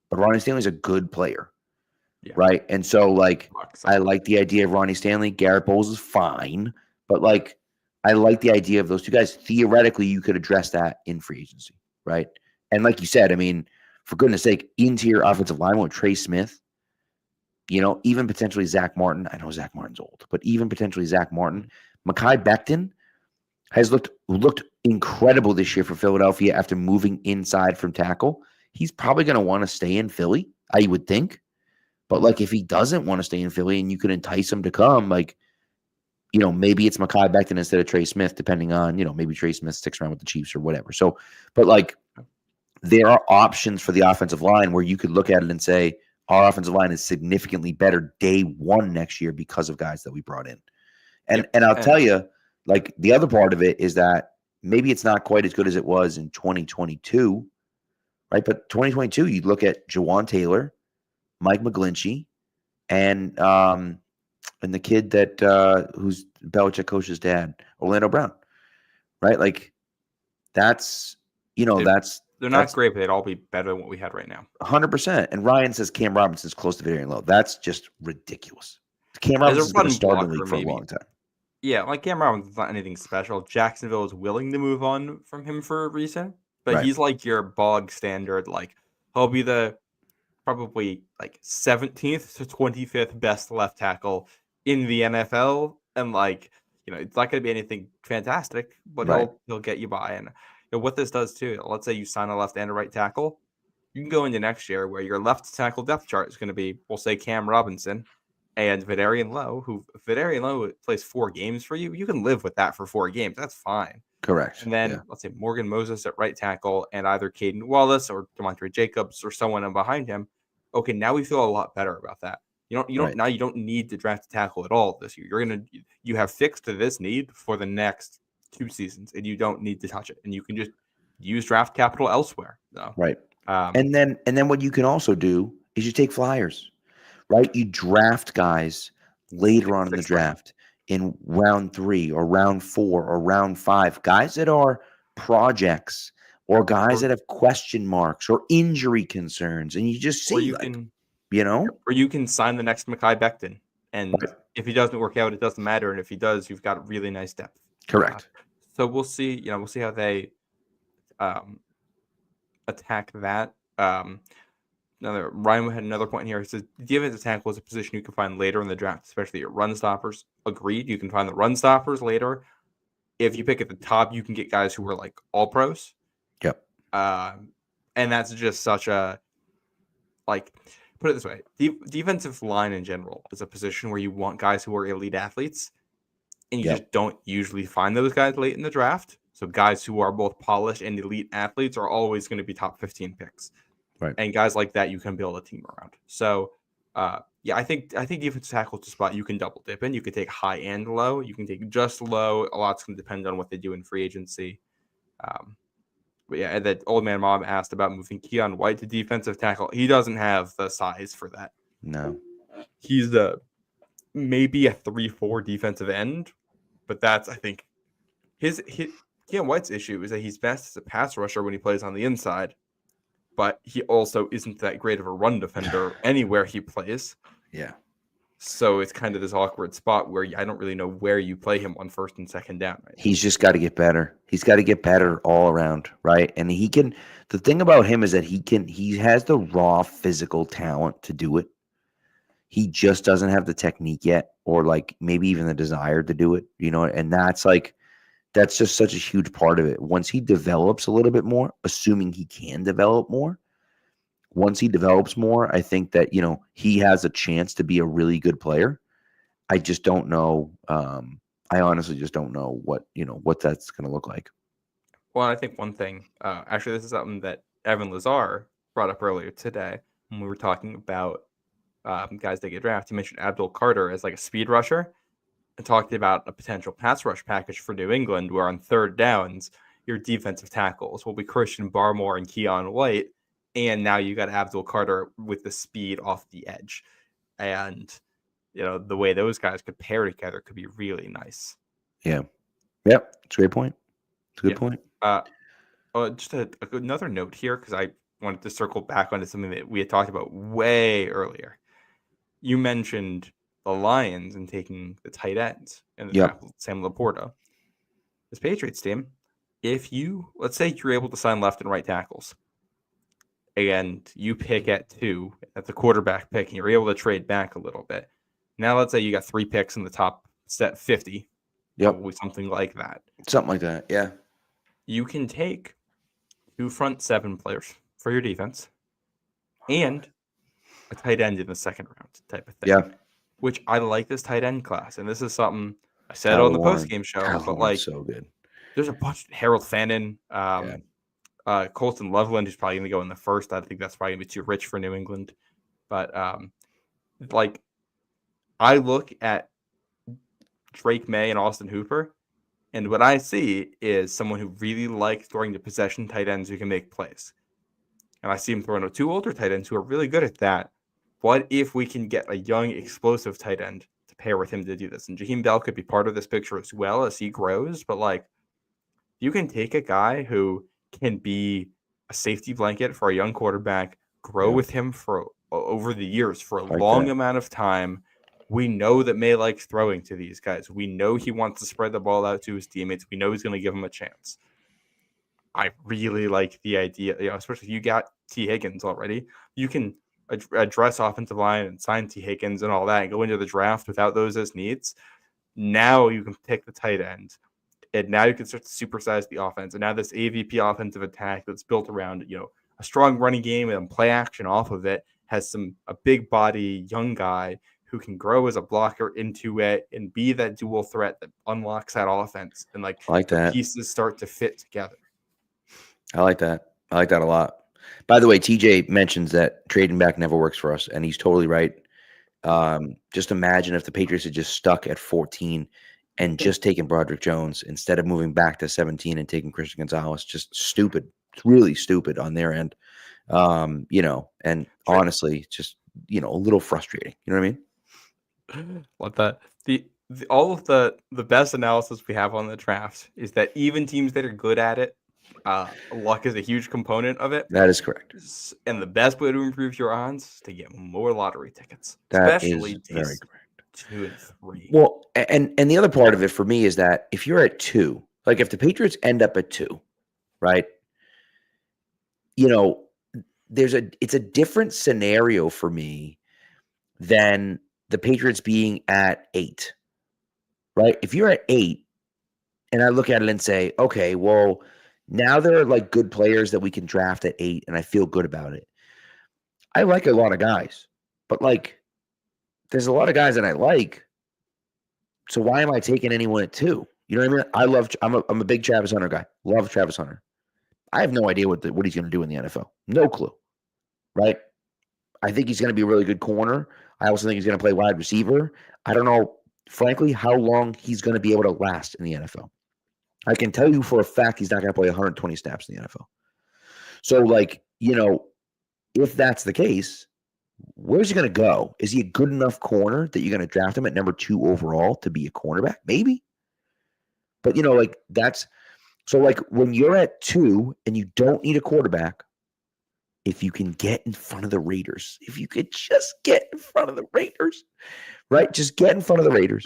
but Ronnie Stanley's a good player, right? And so, like, I like the idea of Ronnie Stanley. Garrett Bowles is fine, but like, I like the idea of those two guys. Theoretically, you could address that in free agency, right? And like you said, I mean, for goodness sake, interior offensive line with Trey Smith, even potentially Zach Martin. I know Zach Martin's old, but even potentially Zach Martin. Mekhi Becton has looked incredible this year for Philadelphia after moving inside from tackle. He's probably going to want to stay in Philly, I would think. But like, if he doesn't want to stay in Philly and you can entice him to come, like, maybe it's Mekhi Becton instead of Trey Smith, depending on, maybe Trey Smith sticks around with the Chiefs or whatever. So, but like, there are options for the offensive line where you could look at it and say, our offensive line is significantly better day 1 next year because of guys that we brought in. And I'll tell you, like, the other part of it is that maybe it's not quite as good as it was in 2022, right? But 2022, you'd look at Jawan Taylor, Mike McGlinchey, and the kid that who's Belichick coach's dad, Orlando Brown, right? Like, that's they're not great, but they'd all be better than what we had right now. 100%. And Ryan says Cam Robinson's close to Vidarian Lowe. That's just ridiculous. Cam Robinson's going to start in the league for a long time. Yeah, like Cam Robinson's not anything special. Jacksonville is willing to move on from him for a reason, but he's like your bog standard. Like, he'll be the probably like 17th to 25th best left tackle in the NFL, and like, it's not going to be anything fantastic, but he'll get you by. And what this does too, let's say you sign a left and a right tackle, you can go into next year where your left tackle depth chart is going to be, we'll say, Cam Robinson and Vidarian Lowe, who Vidarian Lowe plays 4 games for you. You can live with that for 4 games. That's fine. Correct. And then let's say Morgan Moses at right tackle and either Caden Wallace or DeMontre Jacobs or someone in behind him. Okay, now we feel a lot better about that. You don't need to draft a tackle at all this year. You have fixed this need for the next 2 seasons, and you don't need to touch it. And you can just use draft capital elsewhere. So. Right. And then what you can also do is you take flyers. Right? You draft guys later on in the draft in round 3 or round 4 or round 5, guys that are projects or guys that have question marks or injury concerns. And you just see, or you can sign the next Mekhi Becton. And if he doesn't work out, it doesn't matter. And if he does, you've got really nice depth. Correct. So we'll see, we'll see how they attack that. Ryan had another point here. He says, defensive tackle is a position you can find later in the draft, especially your run stoppers. Agreed. You can find the run stoppers later. If you pick at the top, you can get guys who are like all pros. Yep. And that's just such a, like, put it this way. Defensive line in general is a position where you want guys who are elite athletes, and you just don't usually find those guys late in the draft. So guys who are both polished and elite athletes are always going to be top 15 picks. Right. And guys like that you can build a team around. So, I think defensive tackle is a spot you can double dip in. You can take high and low. You can take just low. A lot's going to depend on what they do in free agency. But yeah, and that old man mom asked about moving Keon White to defensive tackle. He doesn't have the size for that. No. He's maybe a 3-4 defensive end, but that's, I think, his Keon White's issue is that he's best as a pass rusher when he plays on the inside, but he also isn't that great of a run defender anywhere he plays. Yeah. So it's kind of this awkward spot where I don't really know where you play him on first and second down. Right? He's just got to get better. He's got to get better all around, right? And he can. The thing about him is that he has the raw physical talent to do it. He just doesn't have the technique yet, or like maybe even the desire to do it, and that's just such a huge part of it. Once he develops a little bit more, assuming he can develop more, once he develops more, I think that, he has a chance to be a really good player. I just don't know. I honestly just don't know what that's going to look like. Well, I think one thing, actually, this is something that Evan Lazar brought up earlier today when we were talking about guys that get drafted. He mentioned Abdul Carter as like a speed rusher and talked about a potential pass rush package for New England, where on third downs, your defensive tackles will be Christian Barmore and Keon White. And now you got Abdul Carter with the speed off the edge. And, the way those guys could pair together could be really nice. Yeah. Yep. It's a great point. It's a good point. Just another note here, because I wanted to circle back onto something that we had talked about way earlier. You mentioned the Lions and taking the tight ends in the draft with Sam Laporta. This Patriots team, let's say you're able to sign left and right tackles, and you pick at 2 at the quarterback pick, and you're able to trade back a little bit. Now, let's say you got 3 picks in the top set 50. Yep. Probably something like that. Something like that, yeah. You can take 2 front 7 players for your defense and a tight end in the second round type of thing. Yeah. Which I like this tight end class. And this is something I said on the postgame show. But like, so good. There's a bunch. Harold Fannin, Colton Loveland, who's probably going to go in the first. I think that's probably going to be too rich for New England. But I look at Drake Maye and Austin Hooper, and what I see is someone who really likes throwing to possession tight ends who can make plays. And I see him throwing to 2 older tight ends who are really good at that. What if we can get a young, explosive tight end to pair with him to do this? And Jaheim Bell could be part of this picture as well as he grows. But, you can take a guy who can be a safety blanket for a young quarterback, grow with him for over the years for a long amount of time. We know that Maye likes throwing to these guys. We know he wants to spread the ball out to his teammates. We know he's going to give them a chance. I really like the idea, especially if you got T. Higgins already. You can address offensive line and sign T. Higgins and all that and go into the draft without those as needs. Now you can pick the tight end, and now you can start to supersize the offense. And now this AVP offensive attack that's built around, a strong running game and play action off of it has a big body young guy who can grow as a blocker into it and be that dual threat that unlocks that offense. And I like that. Pieces start to fit together. I like that. I like that a lot. By the way, TJ mentions that trading back never works for us, and he's totally right. Just imagine if the Patriots had just stuck at 14 and just taken Broderick Jones instead of moving back to 17 and taking Christian Gonzalez. Just stupid. It's really stupid on their end. And honestly, just, a little frustrating. You know what I mean? What all of the best analysis we have on the draft is that even teams that are good at it, luck is a huge component of it. That is correct. And the best way to improve your odds is to get more lottery tickets. That especially is very correct. 2 and 3. Well, and the other part of it for me is that if you're at 2, like if the Patriots end up at 2, right? It's a different scenario for me than the Patriots being at 8, right? If you're at 8 and I look at it and say, okay, well, now there are good players that we can draft at 8 and I feel good about it. I like a lot of guys, but there's a lot of guys that I like. So why am I taking anyone at 2? You know what I mean? I'm a big Travis Hunter guy. Love Travis Hunter. I have no idea what he's going to do in the NFL. No clue. right? I think he's going to be a really good corner. I also think he's going to play wide receiver. I don't know, frankly, how long he's going to be able to last in the NFL. I can tell you for a fact he's not going to play 120 snaps in the NFL. So, like, if that's the case, where's he going to go? Is he a good enough corner that you're going to draft him at number 2 overall to be a cornerback? Maybe. But, that's so, like, when you're at 2 and you don't need a quarterback, if you can get in front of the Raiders, if you could just get in front of the Raiders, right? Just get in front of the Raiders.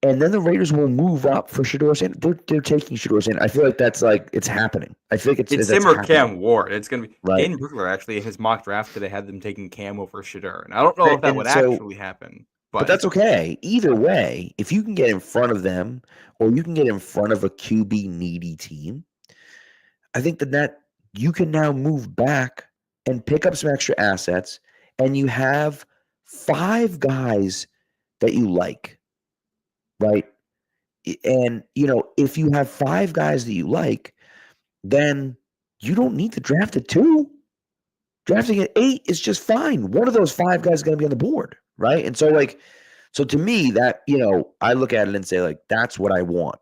And then the Raiders will move up for Shedeur Sanders. They're taking Shedeur Sanders. I feel like that's it's happening. I feel like it's him or Cam Ward. It's going to be right. Hayden Brookler actually in his mock draft today had them taking Cam over Shedeur. And I don't know if that would actually happen. But that's okay. Either way, if you can get in front of them or you can get in front of a QB needy team, I think that you can now move back and pick up some extra assets, and you have 5 guys that you like, right? And, if you have 5 guys that you like, then you don't need to draft at 2. Drafting at 8 is just fine. One of those 5 guys is going to be on the board, right? And so, so to me, that, I look at it and say, that's what I want.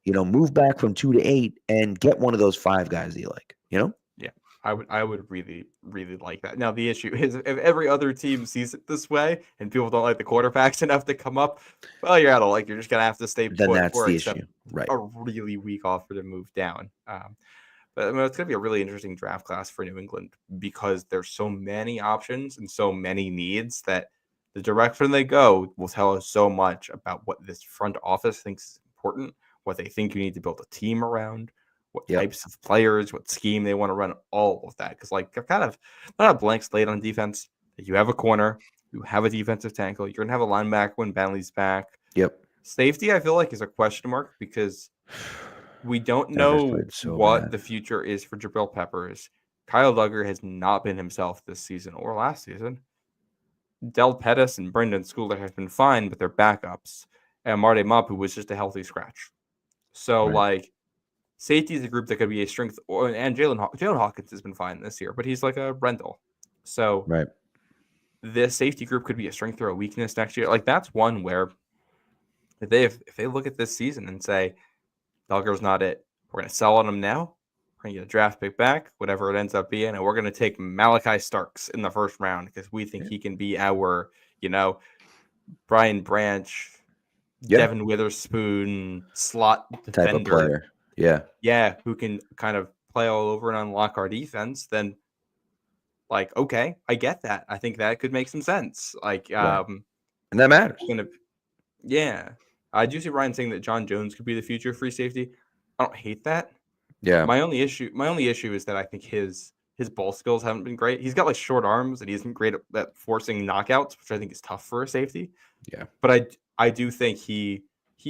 Move back from 2 to 8 and get one of those 5 guys that you like, Yeah, I would really, really like that. Now, the issue is if every other team sees it this way and people don't like the quarterbacks enough to come up, well, you're out of luck. You're just going to have to stay put. Then that's the issue, right? A really weak offer to move down. But it's going to be a really interesting draft class for New England because there's so many options and so many needs that the direction they go will tell us so much about what this front office thinks is important, what they think you need to build a team around, what types of players, what scheme they want to run, all of that. Because they're kind of not a blank slate on defense. You have a corner, you have a defensive tackle, you're going to have a linebacker when Bentley's back. Yep. Safety, I feel like, is a question mark because we don't know what the future is for Jabril Peppers. Kyle Duggar has not been himself this season or last season. Del Pettis and Brendan Schooler have been fine, but they're backups. And Marty Mupp, who was just a healthy scratch. So, safety is a group that could be a strength. And Jalen Hawkins has been fine this year, but he's like a rental. So, this safety group could be a strength or a weakness next year. That's one where if they look at this season and say, Duggar's not it. We're going to sell on him now. We're going to get a draft pick back, whatever it ends up being, and we're going to take Malachi Starks in the first round because we think he can be our, Brian Branch, Devin Witherspoon slot defender. Type of player. Yeah. Yeah, who can kind of play all over and unlock our defense, then, okay, I get that. I think that could make some sense. And that matters. Yeah. I do see Ryan saying that John Jones could be the future free safety. I don't hate that. Yeah. My only issue is that I think his ball skills haven't been great. He's got short arms and he isn't great at forcing knockouts, which I think is tough for a safety. Yeah. But I do think he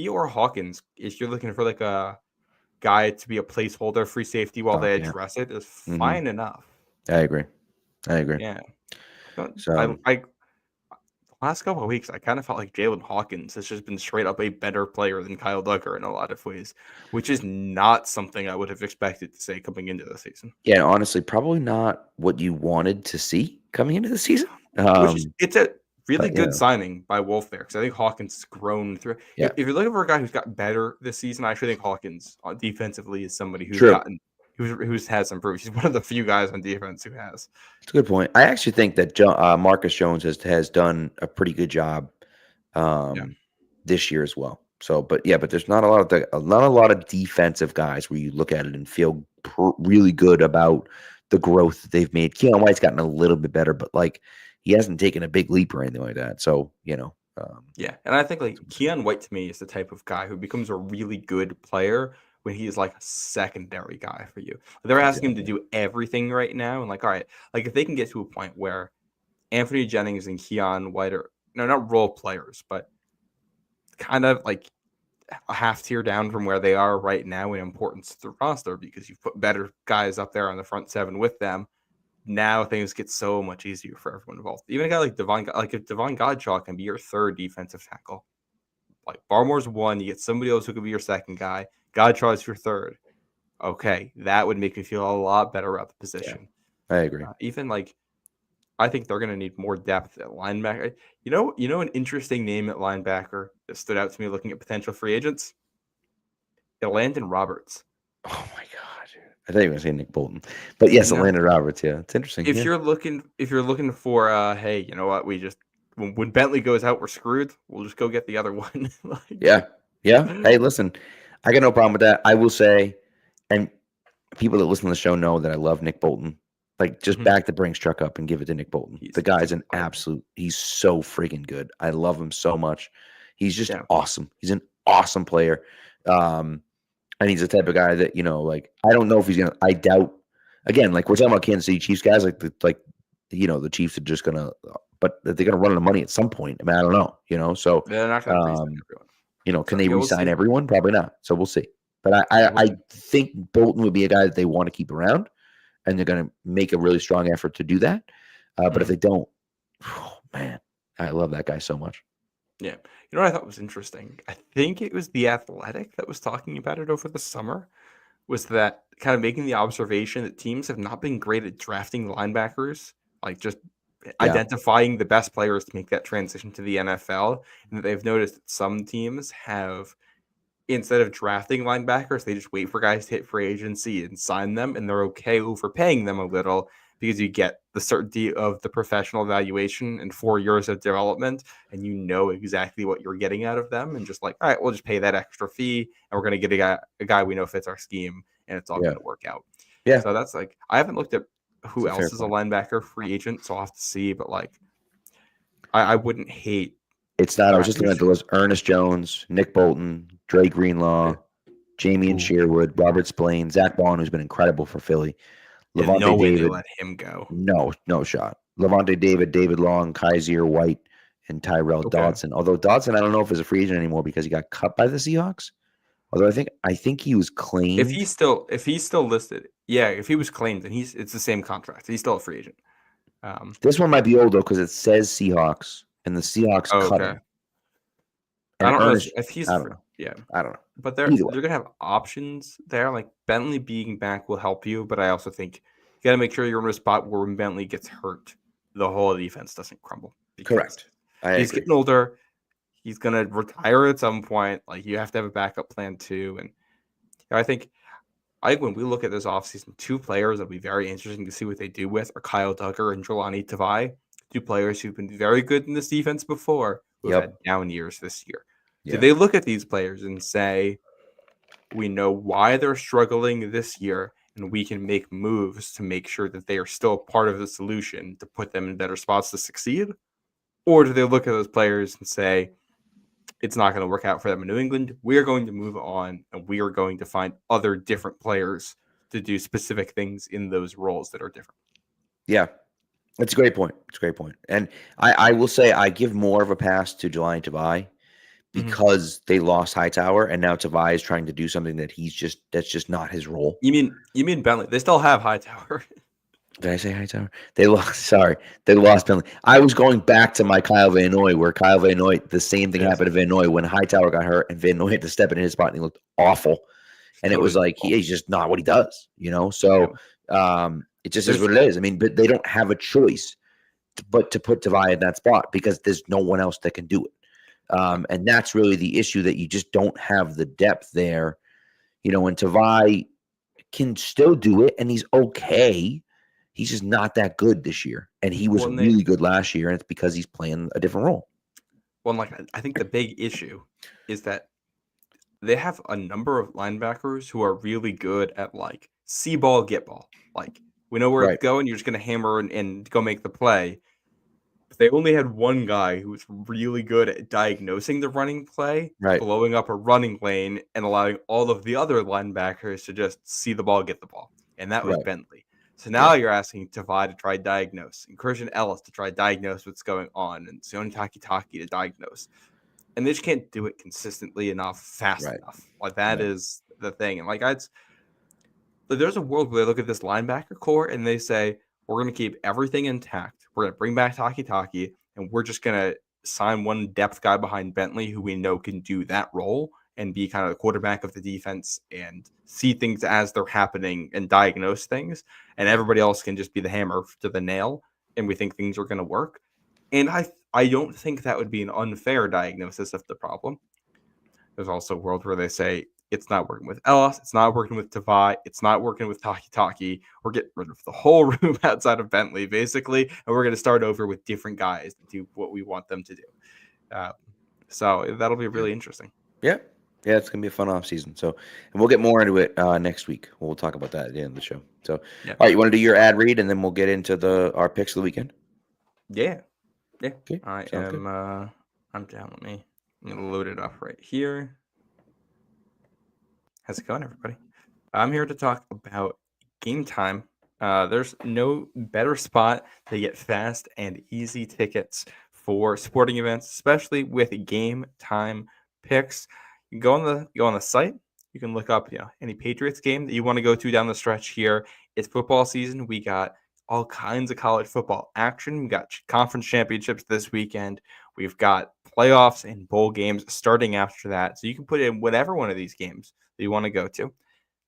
or Hawkins, if you're looking for a guy to be a placeholder free safety while they address it, is fine enough. I agree. Yeah. So the last couple of weeks, I kind of felt like Jalen Hawkins has just been straight up a better player than Kyle Duggar in a lot of ways, which is not something I would have expected to say coming into the season. Yeah, honestly, probably not what you wanted to see coming into the season. It's a really good signing by Wolf there because I think Hawkins has grown through. Yeah. If you're looking for a guy who's got better this season, I actually think Hawkins defensively is somebody who's who's has improved. He's one of the few guys on defense who has. It's a good point. I actually think that Marcus Jones has done a pretty good job this year as well. So, but there's not a lot of defensive guys where you look at it and feel really good about the growth that they've made. Keon White's gotten a little bit better, but he hasn't taken a big leap or anything like that. So, and I think Keon White to me is the type of guy who becomes a really good player when he is a secondary guy for you. They're asking him to do everything right now. And all right, if they can get to a point where Anthony Jennings and Keon White are, not role players, but kind of a half tier down from where they are right now in importance to the roster because you've put better guys up there on the front 7 with them. Now things get so much easier for everyone involved. Even a guy like Devon, if Devon Godshaw can be your third defensive tackle, Barmore's 1, you get somebody else who could be your second guy. Godshaw's your third. Okay, that would make me feel a lot better about the position. I agree. Even like, I think they're going to need more depth at linebacker. You know, an interesting name at linebacker that stood out to me looking at potential free agents? Landon Roberts. Oh my God, dude. I thought you were going to say Nick Bolton, but yes, Landon Roberts. Yeah, it's interesting. If you're looking for, hey, you know what? We just when Bentley goes out, we're screwed. We'll just go get the other one. Yeah. Hey, listen, I got no problem with that. I will say, and people that listen to the show know that I love Nick Bolton. Like, just back the Brinks truck up and give it to Nick Bolton. The guy's an absolute. He's so freaking good. I love him so much. He's just awesome. He's an awesome player. And he's the type of guy that, like, I don't know if he's gonna. I doubt. Again, like, we're talking about Kansas City Chiefs guys, the Chiefs are just gonna, but they're gonna run out of money at some point. I mean, I don't know. So they're not gonna re-sign everyone. Can they re-sign everyone? Probably not. So we'll see. But I think Bolton would be a guy that they want to keep around, and they're going to make a really strong effort to do that. But if they don't, man, I love that guy so much. Yeah. You know what I thought was interesting? I think it was The Athletic that was talking about it over the summer, was that kind of making the observation that teams have not been great at drafting linebackers, like just identifying the best players to make that transition to the NFL. And that they've noticed that some teams have, instead of drafting linebackers, they just wait for guys to hit free agency and sign them, and they're okay overpaying them a little because you get the certainty of the professional evaluation and 4 years of development, and you know exactly what you're getting out of them, and just like, all right, we'll just pay that extra fee, and we're going to get a guy we know fits our scheme, and it's all going to work out. Yeah. So that's like, I haven't looked at who else is a linebacker free agent, so I'll have to see, but like, I wouldn't hate. It's not. I was just looking at the list: Ernest Jones, Nick Bolton, Dre Greenlaw, Jamie and Sherwood, Robert Spillane, Zach Bond, who's been incredible for Philly. Levante no way David, they let him go. No shot. Levante David, David Long, Kaiser White, and Tyrell Dodson. Although Dodson, I don't know if he's a free agent anymore because he got cut by the Seahawks. Although I think he was claimed. If he's still listed, if he was claimed, then it's the same contract. He's still a free agent. This one might be old though because it says Seahawks. And the Seahawks cut him. I don't know if he's. I don't know. Yeah, I don't know. But they're going to have options there. Like Bentley being back will help you, but I also think you got to make sure you're in a spot where when Bentley gets hurt, the whole defense doesn't crumble. Correct. He's getting older. He's going to retire at some point. Like you have to have a backup plan too. And I think when we look at this offseason, two players that'll be very interesting to see what they do with are Kyle Duggar and Jelani Tavai. Two players who've been very good in this defense before, who've had down years this year. Do they look at these players and say, we know why they're struggling this year, and we can make moves to make sure that they are still part of the solution to put them in better spots to succeed? Or do they look at those players and say, it's not going to work out for them in New England, we are going to move on, and we are going to find other different players to do specific things in those roles that are different? Yeah. It's a great point. And I will say I give more of a pass to Jelani Tavai because they lost Hightower, and now Tavai is trying to do something that that's just not his role. You mean Bentley? They still have Hightower. Did I say Hightower? They lost Bentley. I was going back to my Kyle Van Noy, where Kyle Van Noy, the same thing happened to Van Noy when Hightower got hurt, and Van Noy had to step in his spot, and he looked awful. And it was like he's just not what he does, So it just is what it is. I mean, but they don't have a choice but to put Tavai in that spot because there's no one else that can do it. And that's really the issue, that you just don't have the depth there. And Tavai can still do it, and he's okay. He's just not that good this year. And he was really good last year, and it's because he's playing a different role. Well, I think the big issue is that they have a number of linebackers who are really good at like see ball, get ball. Like we know where it's going. You're just going to hammer and go make the play. But they only had one guy who was really good at diagnosing the running play, blowing up a running lane, and allowing all of the other linebackers to just see the ball, get the ball. And that was Bentley. So now you're asking Tavai to try diagnose, and Christian Ellis to try diagnose what's going on, and Sione Takitaki to diagnose. And they just can't do it consistently enough, fast enough. Like that is the thing. And there's a world where they look at this linebacker core and they say, we're going to keep everything intact. We're going to bring back Takitaki, and we're just going to sign one depth guy behind Bentley who we know can do that role. and be kind of the quarterback of the defense and see things as they're happening and diagnose things. And everybody else can just be the hammer to the nail. And we think things are going to work. And I don't think that would be an unfair diagnosis of the problem. There's also a world where they say it's not working with Ellis, it's not working with Tavai, it's not working with Taki. We're getting rid of the whole room outside of Bentley, basically, and we're going to start over with different guys to do what we want them to do. So that'll be really interesting. Yeah, it's going to be a fun offseason. So, and we'll get more into it next week. We'll talk about that at the end of the show. So, All right, you want to do your ad read, and then we'll get into our picks of the weekend? Yeah. Okay. I'm down. Let me load it up right here. How's it going, everybody? I'm here to talk about Game Time. There's no better spot to get fast and easy tickets for sporting events, especially with Game Time picks. You can go on the site. You can look up any Patriots game that you want to go to down the stretch here. It's football season. We got all kinds of college football action. We got conference championships this weekend. We've got playoffs and bowl games starting after that. So you can put in whatever one of these games that you want to go to.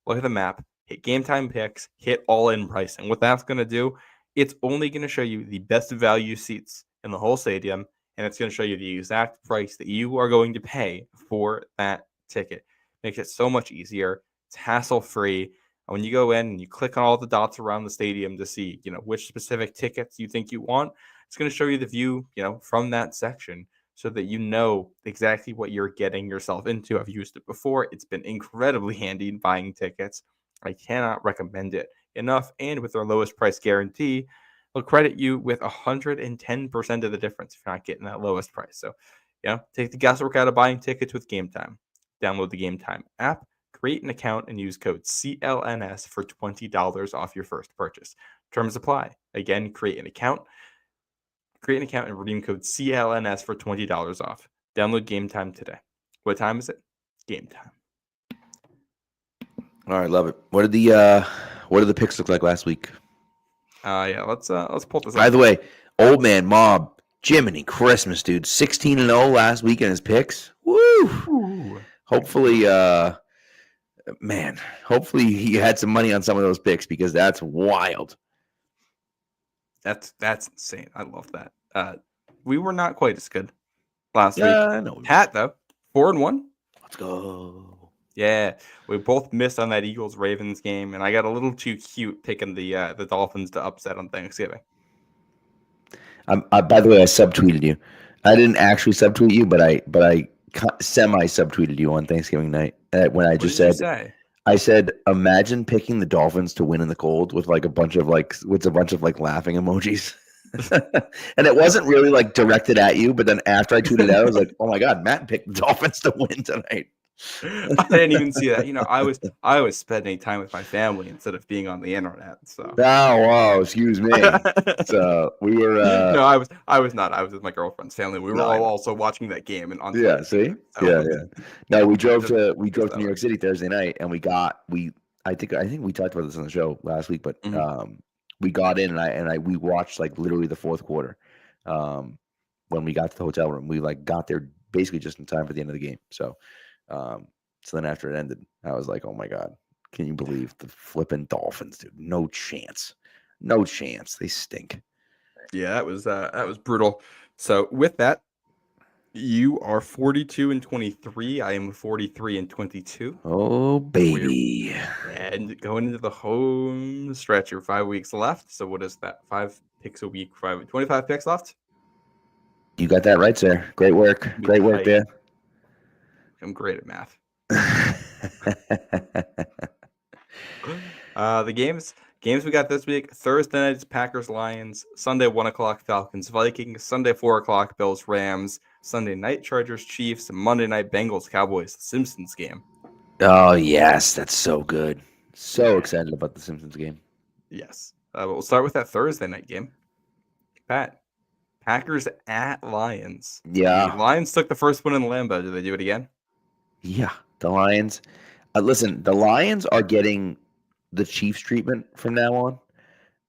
Look at the map, hit Game Time picks, hit all-in pricing. What that's going to do, it's only going to show you the best value seats in the whole stadium, and it's going to show you the exact price that you are going to pay for that ticket. Makes it so much easier. It's hassle-free. When you go in and you click on all the dots around the stadium to see, which specific tickets you think you want, it's going to show you the view, from that section so that you know exactly what you're getting yourself into. I've used it before. It's been incredibly handy in buying tickets. I cannot recommend it enough. And with their lowest price guarantee, they'll credit you with 110% of the difference if you're not getting that lowest price. So, take the guesswork out of buying tickets with Game Time. Download the Game Time app, create an account, and use code CLNS for $20 off your first purchase. Terms apply. Again, create an account and redeem code CLNS for $20 off. Download Game Time today. What time is it? Game time. All right, love it. What did the picks look like last week? Let's pull this up. By the way, Old Man Mob, Jiminy Christmas, dude, 16-0 last week in his picks. Woo! Ooh. Hopefully he had some money on some of those picks because that's wild. That's insane. I love that. We were not quite as good last week. No. Pat, though, 4-1. Let's go. Yeah, we both missed on that Eagles-Ravens game, and I got a little too cute picking the Dolphins to upset on Thanksgiving. By the way, I subtweeted you. I didn't actually subtweet you, but I semi-subtweeted you on Thanksgiving night when I just said, I said, imagine picking the Dolphins to win in the cold with a bunch of laughing emojis. And it wasn't really directed at you, but then after I tweeted it out, I was like, oh my God, Matt picked the Dolphins to win tonight. I didn't even see that. I was spending time with my family instead of being on the internet. So. Oh, excuse me. So we were. No, I was not. I was with my girlfriend's family. We were all also watching that game and on. Yeah. See. Yeah. No, we drove to New York City Thursday night, and I think we talked about this on the show last week, but we got in and we watched literally the fourth quarter. When we got to the hotel room, we got there basically just in time for the end of the game. So. So then after it ended, I was like, oh my God, can you believe the flipping Dolphins, dude? No chance. They stink. Yeah, that was brutal. So with that, you are 42-23. I am 43-22. Oh, baby. And going into the home stretch, you're 5 weeks left. So what is that? 5 picks a week, 25 picks left? You got that right, sir. Great work. Great work there. I'm great at math. The games we got this week: Thursday night is Packers Lions, Sunday 1:00 Falcons Vikings, Sunday 4:00 Bills Rams, Sunday night Chargers Chiefs, and Monday night Bengals Cowboys. The Simpsons game. Oh yes, that's so good. So excited about the Simpsons game. Yes, but we'll start with that Thursday night game. Pat, Packers at Lions. Yeah, the Lions took the first one in Lambeau. Do they do it again? Yeah, the Lions. Listen, the Lions are getting the Chiefs treatment from now on,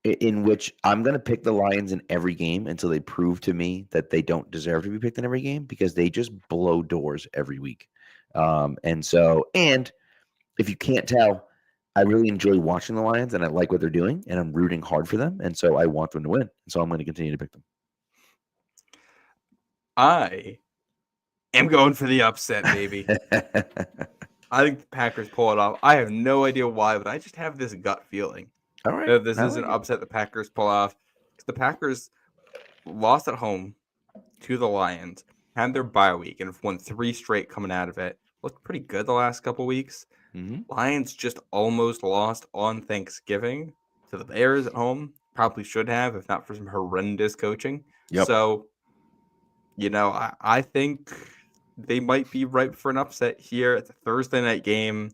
in which I'm going to pick the Lions in every game until they prove to me that they don't deserve to be picked in every game because they just blow doors every week. And if you can't tell, I really enjoy watching the Lions, and I like what they're doing, and I'm rooting hard for them, and so I want them to win. And so I'm going to continue to pick them. I am going for the upset, baby. I think the Packers pull it off. I have no idea why, but I just have this gut feeling. All right. That this is an upset the Packers pull off. Because the Packers lost at home to the Lions, had their bye week, and have won 3 straight coming out of it. Looked pretty good the last couple weeks. Mm-hmm. Lions just almost lost on Thanksgiving to the Bears at home. Probably should have, if not for some horrendous coaching. Yep. So, I think they might be ripe for an upset here at the Thursday night game.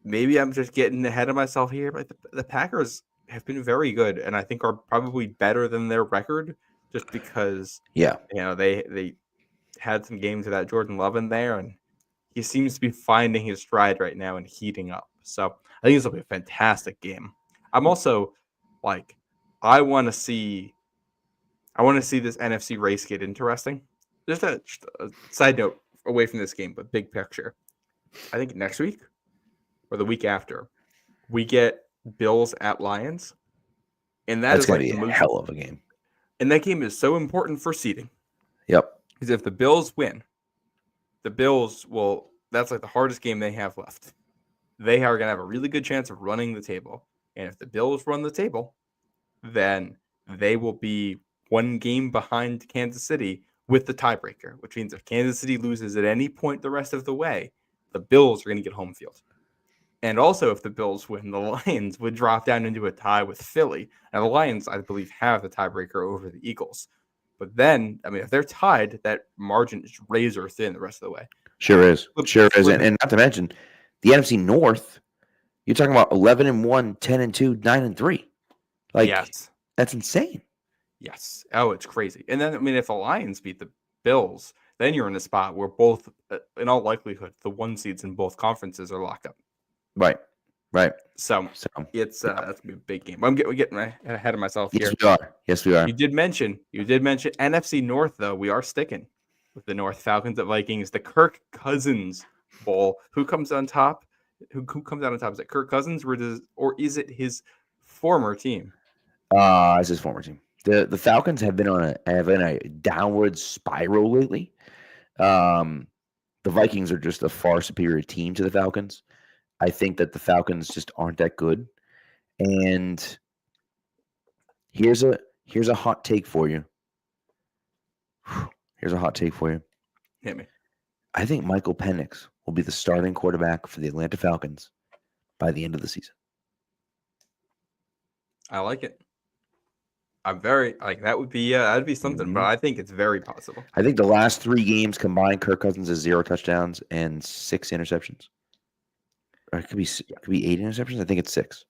Maybe I'm just getting ahead of myself here, but the Packers have been very good, and I think are probably better than their record, just because they had some games without Jordan Love in there, and he seems to be finding his stride right now and heating up. So I think this will be a fantastic game. I'm also I want to see this NFC race get interesting. Just a side note away from this game, but big picture. I think next week or the week after, we get Bills at Lions, and that's going to be a hell of a game. And that game is so important for seeding. Yep. Because if the Bills win, the Bills will. That's the hardest game they have left. They are going to have a really good chance of running the table, and if the Bills run the table, then they will be 1 game behind Kansas City with the tiebreaker, which means if Kansas City loses at any point the rest of the way, the Bills are going to get home field. And also, if the Bills win, the Lions would drop down into a tie with Philly. And the Lions, I believe, have the tiebreaker over the Eagles. But then, if they're tied, that margin is razor thin the rest of the way. Sure is. And not to mention, the NFC North, you're talking about 11-1, 10-2, 9-3. Yes. That's insane. Yes. Oh, it's crazy. And then, if the Lions beat the Bills, then you're in a spot where both, in all likelihood, the 1 seeds in both conferences are locked up. Right. So it's that's gonna be a big game. I'm getting ahead of myself here. Yes, we are. You did mention NFC North, though. We are sticking with the North. Falcons at Vikings. The Kirk Cousins Bowl. Who comes on top? Who comes out on top? Is it Kirk Cousins or is it his former team? It's his former team. The Falcons have been on a downward spiral lately. The Vikings are just a far superior team to the Falcons. I think that the Falcons just aren't that good. And here's a hot take for you. Hit me. I think Michael Penix will be the starting quarterback for the Atlanta Falcons by the end of the season. I like it. I'm very that would be that'd be something, Mm-hmm. but I think it's very possible. I think the last 3 games combined, Kirk Cousins has 0 touchdowns and 6 interceptions. Or it could be 8 interceptions. I think it's 6.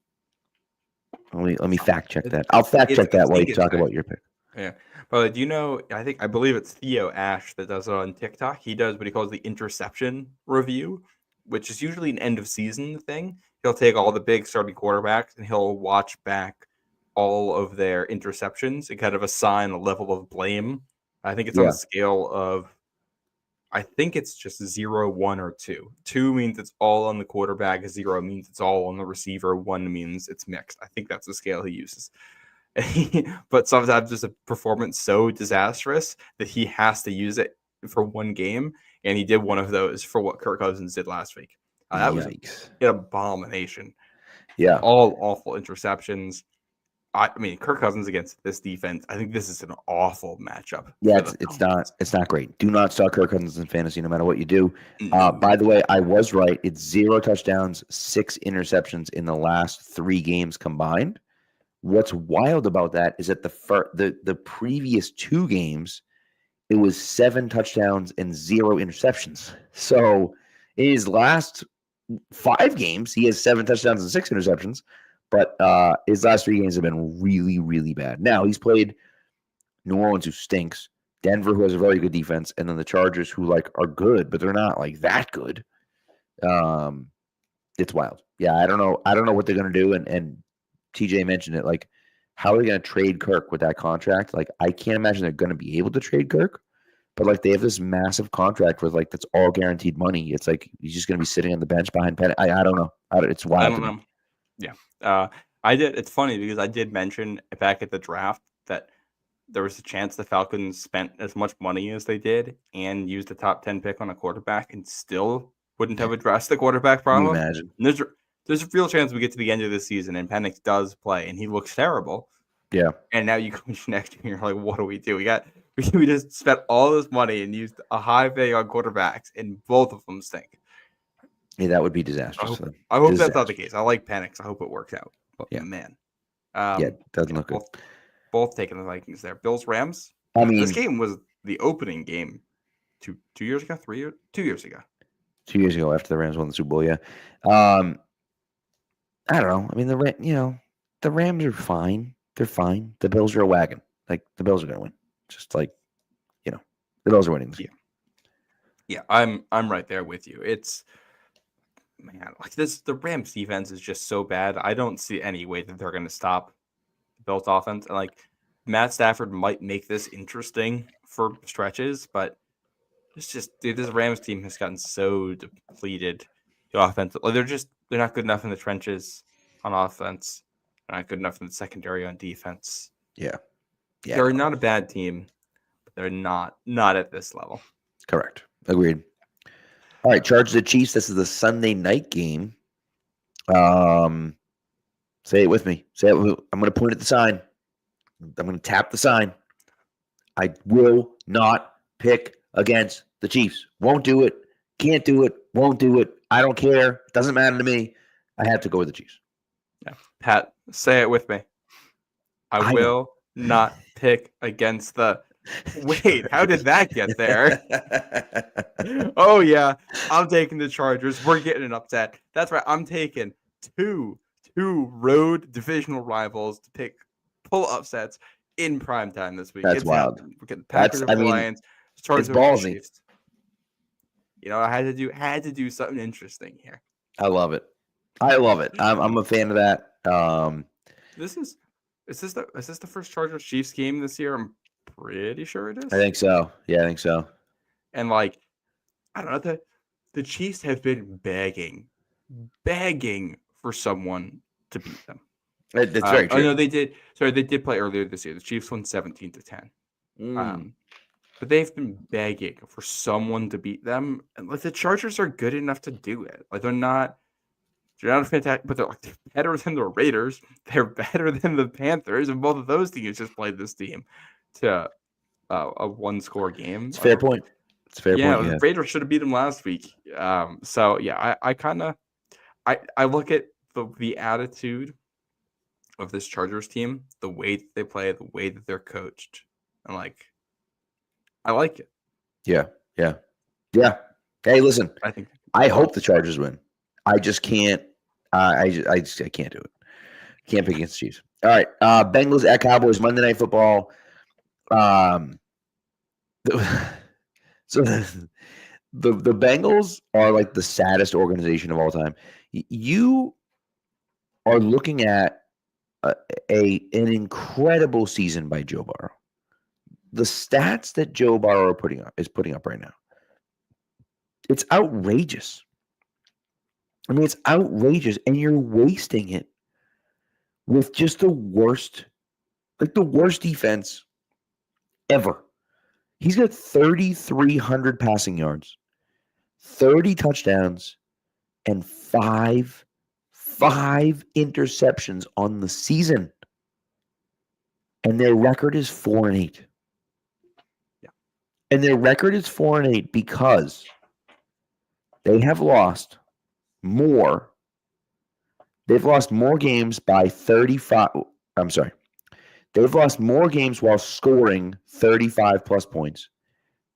Let me fact check that. I'll fact check that while you talk about your pick. Yeah, but do you know? I believe it's Theo Ash that does it on TikTok. He does what he calls the interception review, which is usually an end of season thing. He'll take all the big starting quarterbacks and he'll watch back all of their interceptions and kind of assign a level of blame. I think it's on a scale of, I think it's just 0, 1, or 2. 2 means it's all on the quarterback. 0 means it's all on the receiver. 1 means it's mixed. I think that's the scale he uses. But sometimes there's a performance so disastrous that he has to use it for 1 game. And he did one of those for what Kirk Cousins did last week. That was an abomination. Yeah. All awful interceptions. Kirk Cousins against this defense, I think this is an awful matchup. Yeah, it's not great. Do not start Kirk Cousins in fantasy no matter what you do. By the way, I was right. It's 0 touchdowns, 6 interceptions in the last 3 games combined. What's wild about that is that the previous 2 games, it was 7 touchdowns and 0 interceptions. So in his last 5 games, he has 7 touchdowns and 6 interceptions. But his last 3 games have been really, really bad. Now, he's played New Orleans, who stinks, Denver, who has a very good defense, and then the Chargers, who are good, but they're not that good. It's wild. Yeah, I don't know what they're going to do. And TJ mentioned it. How are they going to trade Kirk with that contract? I can't imagine they're going to be able to trade Kirk. But like they have this massive contract with like that's all guaranteed money. It's like he's just going to be sitting on the bench behind Penix. I don't know. It's wild. I don't know. Yeah. I did. It's funny because I did mention back at the draft that there was a chance the Falcons spent as much money as they did and used the top 10 pick on a quarterback and still wouldn't have addressed the quarterback problem. Can you imagine? And there's a real chance we get to the end of the season and Penix does play and he looks terrible. Yeah. And now you go next year and you're like, what do? We just spent all this money and used a high value on quarterbacks and both of them stink. Yeah, that would be disastrous. I hope that's not the case. I like Penix. I hope it works out. But yeah, man. It doesn't look good. Both taking the Vikings there. Bills, Rams. I mean, this game was the opening game 2 years ago, 2 years ago. 2 years ago after the Rams won the Super Bowl, yeah. I don't know. I mean, the Rams are fine. They're fine. The Bills are a wagon. Like, the Bills are going to win. Just like, the Bills are winning this game. Yeah, I'm right there with you. It's, man, like the Rams defense is just so bad. I don't see any way that they're going to stop the Bills offense. And like Matt Stafford might make this interesting for stretches, but it's just, dude, this Rams team has gotten so depleted. The offense, like they're not good enough in the trenches on offense. They're not good enough in the secondary on defense. Yeah. They're not a bad team, but they're not at this level. Correct. Agreed. All right, Chargers at Chiefs. This is the Sunday night game. Say it with me. I'm going to point at the sign. I'm going to tap the sign. I will not pick against the Chiefs. Won't do it. Can't do it. Won't do it. I don't care. Doesn't matter to me. I have to go with the Chiefs. Yeah. Pat, say it with me. I will not pick against the... Wait, how did that get there? Oh, yeah. I'm taking the Chargers. We're getting an upset. That's right. I'm taking two road divisional rivals to pull upsets in primetime this week. That's wild. We're getting Patriots and Lions. Chargers it's ballsy. Chiefs. I had to do something interesting here. I love it. I'm a fan of that. Is this the first Chargers Chiefs game this year? I'm pretty sure it is. I think so. Yeah, I think so. And like, I don't know, the Chiefs have been begging for someone to beat them. That's very true. Oh no, they did. Sorry, they did play earlier this year. The Chiefs won 17-10. But they've been begging for someone to beat them, and like the Chargers are good enough to do it. Like they're not fantastic, but they're better than the Raiders. They're better than the Panthers, and both of those teams just played this team to a one-score game. It's a fair point. It's a fair point. Yeah, the Raiders should have beat them last week. So yeah, I look at the attitude of this Chargers team, the way that they play, the way that they're coached, and like, I like it. Yeah. Hey, listen. I hope the Chargers win. I just can't. I can't do it. Can't pick against the Chiefs. All right. Bengals at Cowboys, Monday Night Football. So the Bengals are like the saddest organization of all time. You are looking at an incredible season by Joe Burrow. The stats that Joe Burrow is putting up right now, it's outrageous. I mean, it's outrageous, and you're wasting it with just the worst defense ever. He's got 3,300 passing yards, 30 touchdowns, and five interceptions on the season. And their record is 4-8. Yeah. And their record is 4-8 because they have lost more. They've lost more games by 35. I'm sorry. They've lost more games while scoring 35 plus points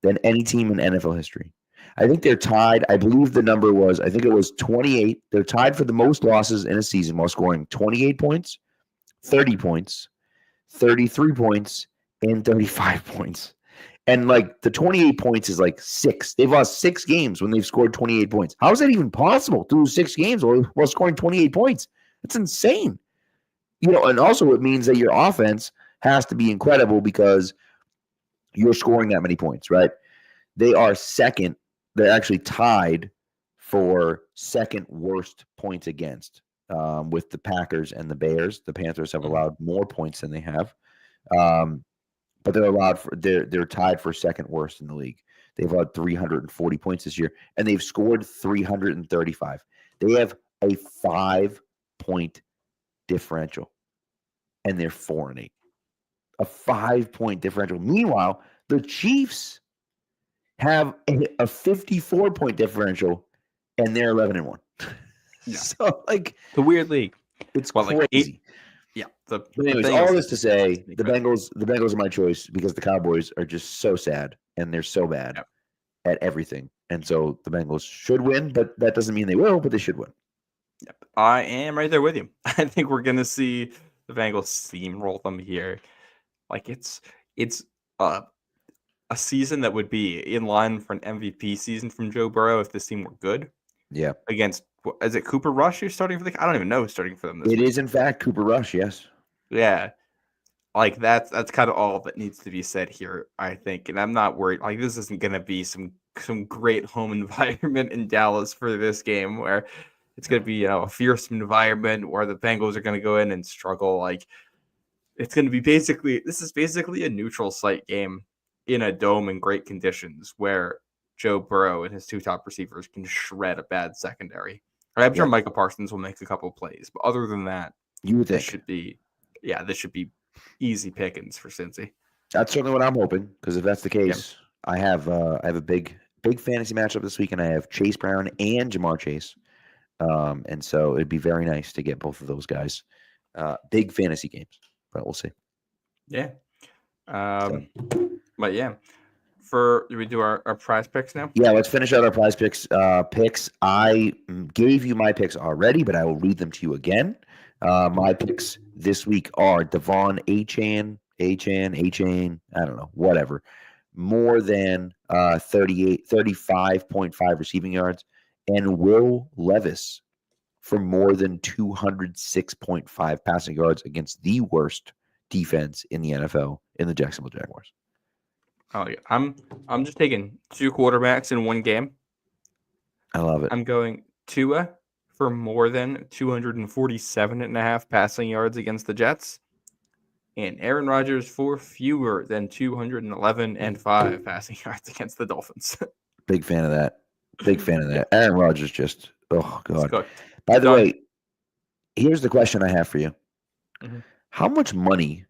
than any team in NFL history. I think they're tied. I believe the number was, I think it was 28. They're tied for the most losses in a season while scoring 28 points, 30 points, 33 points, and 35 points. And like the 28 points is like 6. They've lost 6 games when they've scored 28 points. How is that even possible to lose 6 games while scoring 28 points? That's insane. And also it means that your offense has to be incredible because you're scoring that many points, right? They are second. They're actually tied for second worst points against with the Packers and the Bears. The Panthers have allowed more points than they have, but they're tied for second worst in the league. They've allowed 340 points this year, and they've scored 335. They have a 5-point differential, and they're 4-8. A 5-point differential. Meanwhile, the Chiefs have a 54-point differential, and they're 11-1. Yeah. So, like, the weird league. It's crazy. But anyways, all this to say, the Bengals are my choice because the Cowboys are just so sad, and they're so bad at everything. And so the Bengals should win, but that doesn't mean they will, but they should win. Yep. I am right there with you. I think we're going to see the Bengals steamroll them here. Like, it's a season that would be in line for an MVP season from Joe Burrow if this team were good. Yeah. Against, is it Cooper Rush who's starting for the? I don't even know who's starting for them this week. It is, in fact, Cooper Rush, yes. Yeah. Like, that's kind of all that needs to be said here, I think. And I'm not worried. Like, this isn't going to be some great home environment in Dallas for this game where it's going to be, a fearsome environment where the Bengals are going to go in and struggle. Like, it's going to be this is basically a neutral site game in a dome in great conditions where Joe Burrow and his two top receivers can shred a bad secondary. I'm sure Micah Parsons will make a couple plays, but other than that, this should be easy pickings for Cincy. That's certainly what I'm hoping, because if that's the case, I have a big fantasy matchup this week, and I have Chase Brown and Jamar Chase. And so it'd be very nice to get both of those guys. Big fantasy games, but we'll see. Yeah. But yeah. Do we do our prize picks now? Yeah, let's finish out our prize picks. I gave you my picks already, but I will read them to you again. My picks this week are Devon Achane, I don't know, whatever. More than 35.5 receiving yards, and Will Levis for more than 206.5 passing yards against the worst defense in the NFL in the Jacksonville Jaguars. Oh yeah, I'm just taking 2 quarterbacks in one game. I love it. I'm going Tua for more than 247.5 passing yards against the Jets, and Aaron Rodgers for fewer than 211.5 passing yards against the Dolphins. Big fan of that. Aaron Rodgers just, oh God. By the way, here's the question I have for you. Mm-hmm. How much money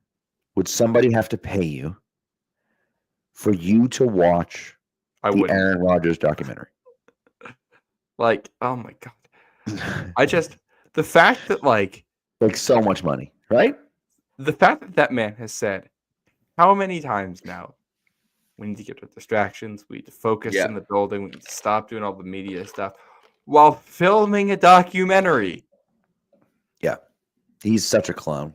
would somebody have to pay you for you to watch the Aaron Rodgers documentary? Like, oh my God. The fact that like so much money, right? The fact that man has said, how many times now, we need to get rid of distractions, we need to focus in the building, we need to stop doing all the media stuff while filming a documentary. Yeah. He's such a clown.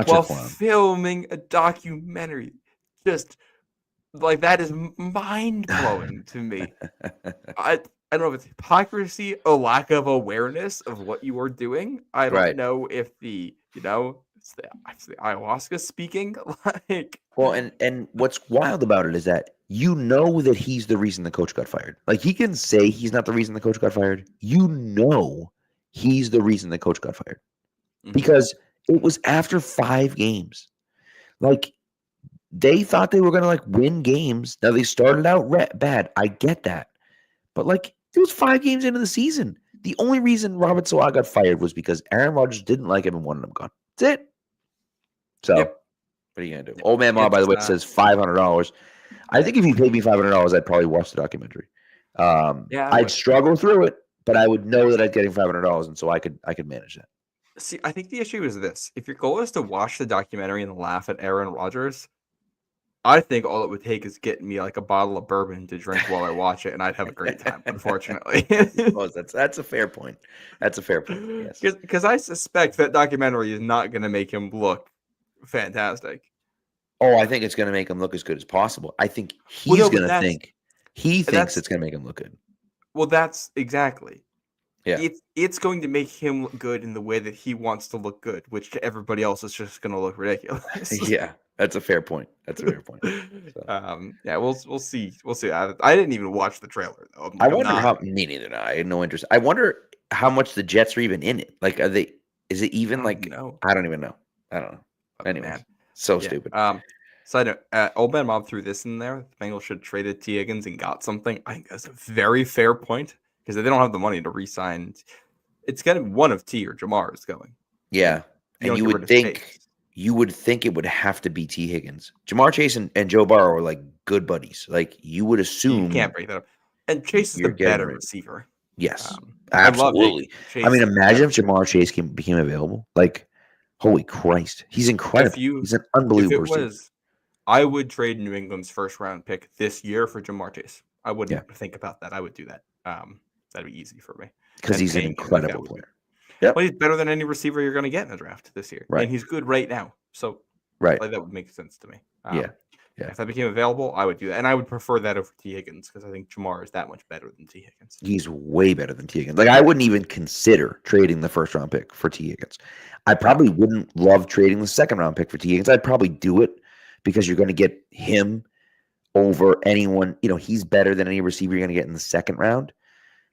While filming a documentary. Just like, that is mind-blowing to me. I don't know if it's hypocrisy, a lack of awareness of what you are doing. I don't know if it's the ayahuasca speaking. Well, and what's wild about it is that that he's the reason the coach got fired. Like, he can say he's not the reason the coach got fired. He's the reason the coach got fired. Mm-hmm. Because it was after 5 games. Like, they thought they were going to win games. Now, they started out bad. I get that. But it was 5 games into the season. The only reason Robert Saleh got fired was because Aaron Rodgers didn't like him and wanted him gone. That's it. So, what are you going to do? Old Man Ma, by the way, says $500. I think if you paid me $500, I'd probably watch the documentary. I'd struggle through it, but I would know that I'd get $500, and so I could manage that. See, I think the issue is this. If your goal is to watch the documentary and laugh at Aaron Rodgers, I think all it would take is getting me a bottle of bourbon to drink while I watch it, and I'd have a great time, unfortunately. That's a fair point. Yes. Because I suspect that documentary is not going to make him look fantastic. Oh, I think it's going to make him look as good as possible. I think he's going to think. He thinks it's going to make him look good. Well, that's exactly. Yeah. It's going to make him look good in the way that he wants to look good, which to everybody else is just going to look ridiculous. Yeah, that's a fair point. So. Yeah, we'll see. We'll see. I didn't even watch the trailer though. I wonder how. Me neither. I had no interest. I wonder how much the Jets are even in it. Like, are they? Is it even like? No. I don't even know. I don't know. Anyways, so stupid. Side note, Old Man Mob threw this in there. The Bengals should have traded T. Higgins and got something. I think that's a very fair point because they don't have the money to re-sign. It's going to be one of T or Jamar is going. Yeah, and you would think it would have to be T. Higgins. Jamar Chase and Joe Burrow are like good buddies. Like you would assume. You can't break that up. And Chase is the better receiver. Yes, absolutely. I mean, imagine if Jamar Chase became available. Like, holy Christ, he's incredible. He's an unbelievable receiver. I would trade New England's first-round pick this year for Jamar Chase. I wouldn't think about that. I would do that. That'd be easy for me. Because he's an incredible player. Yeah, well, he's better than any receiver you're going to get in the draft this year. Right. And he's good right now. So like, that would make sense to me. Yeah. If that became available, I would do that. And I would prefer that over T. Higgins because I think Jamar is that much better than T. Higgins. He's way better than T. Higgins. Like, I wouldn't even consider trading the first-round pick for T. Higgins. I probably wouldn't love trading the second-round pick for T. Higgins. I'd probably do it because you're going to get him over anyone. You know, he's better than any receiver you're going to get in the second round.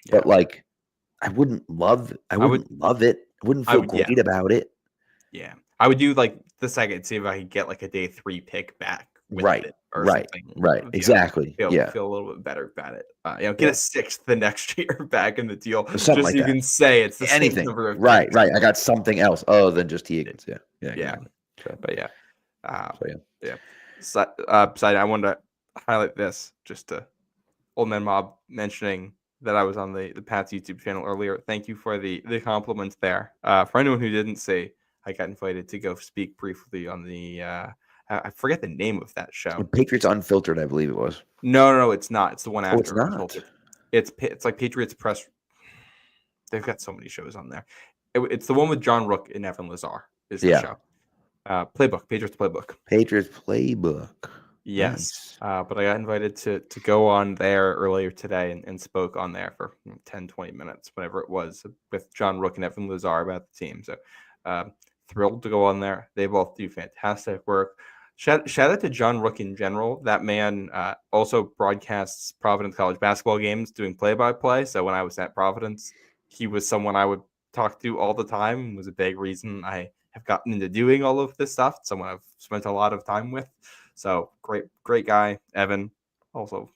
Yeah. But, like, I wouldn't love it. I wouldn't feel great about it. Yeah. I would do, like, the second, see if I could get, like, a day 3 pick back. Right. Exactly. Feel a little bit better about it. Get a 6th the next year back in the deal. Something just like so you can say it's the anything. Same number of right. I got something else other than just T. Higgins. Yeah. But Side, I wanted to highlight this just to Old Man Mob mentioning that I was on the Pat's YouTube channel earlier. Thank you for the compliments there. For anyone who didn't see, I got invited to go speak briefly on the I forget the name of that show. Patriots Unfiltered, I believe it was. No, it's not. It's the one after. It's not. Unfiltered. It's like Patriots Press. They've got so many shows on there. It's the one with John Rook and Evan Lazar is the show. Playbook, Patriots Playbook. Yes. Nice. But I got invited to go on there earlier today and spoke on there for 10, 20 minutes, whatever it was, with John Rook and Evan Lazar about the team. So thrilled to go on there. They both do fantastic work. Shout out to John Rook in general. That man also broadcasts Providence College basketball games doing play-by-play. So when I was at Providence, he was someone I would talk to all the time and was a big reason I have gotten into doing all of this stuff. Someone I've spent a lot of time with. So great guy. Evan, also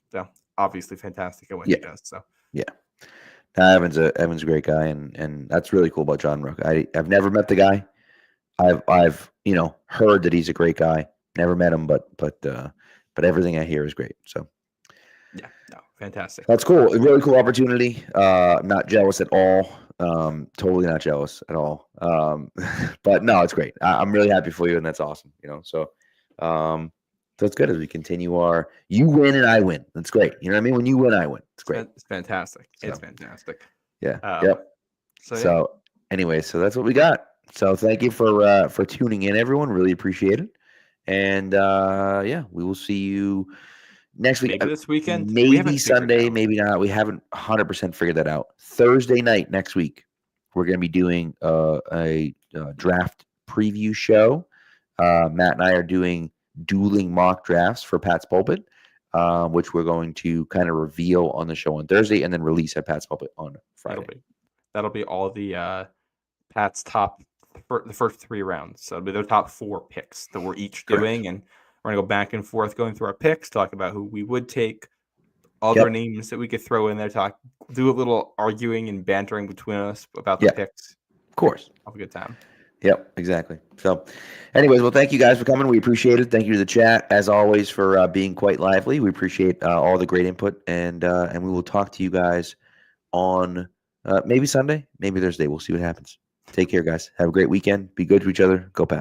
obviously fantastic at what he does. So Evan's a great guy, and that's really cool about John Rook. I've never met the guy. I've heard that he's a great guy. Never met him, but everything I hear is great. So fantastic. That's cool. A really cool opportunity. I'm not jealous at all. Totally not jealous at all. But no, it's great. I'm really happy for you, and that's awesome. So it's good as we continue you win and I win. That's great. You know what I mean? When you win, I win. It's great. It's fantastic. It's fantastic. Yeah. Yep. So anyway, so that's what we got. So thank you for tuning in, everyone. Really appreciate it. And we will see you next week. Maybe this weekend. Maybe Sunday. Maybe not. We haven't 100% figured that out. Thursday night next week, we're going to be doing a draft preview show. Matt and I are doing dueling mock drafts for Pat's Pulpit, which we're going to kind of reveal on the show on Thursday and then release at Pat's Pulpit on Friday. That'll be all the Pat's top for the first 3 rounds. So it'll be their top 4 picks that we're each doing, and we're gonna go back and forth going through our picks, talk about who we would take, other names that we could throw in there, do a little arguing and bantering between us about the picks. Of course. Have a good time. Yep, exactly. So anyways, well, thank you guys for coming. We appreciate it. Thank you to the chat, as always, for being quite lively. We appreciate all the great input, and we will talk to you guys on maybe Sunday, maybe Thursday. We'll see what happens. Take care, guys. Have a great weekend. Be good to each other. Go Pats.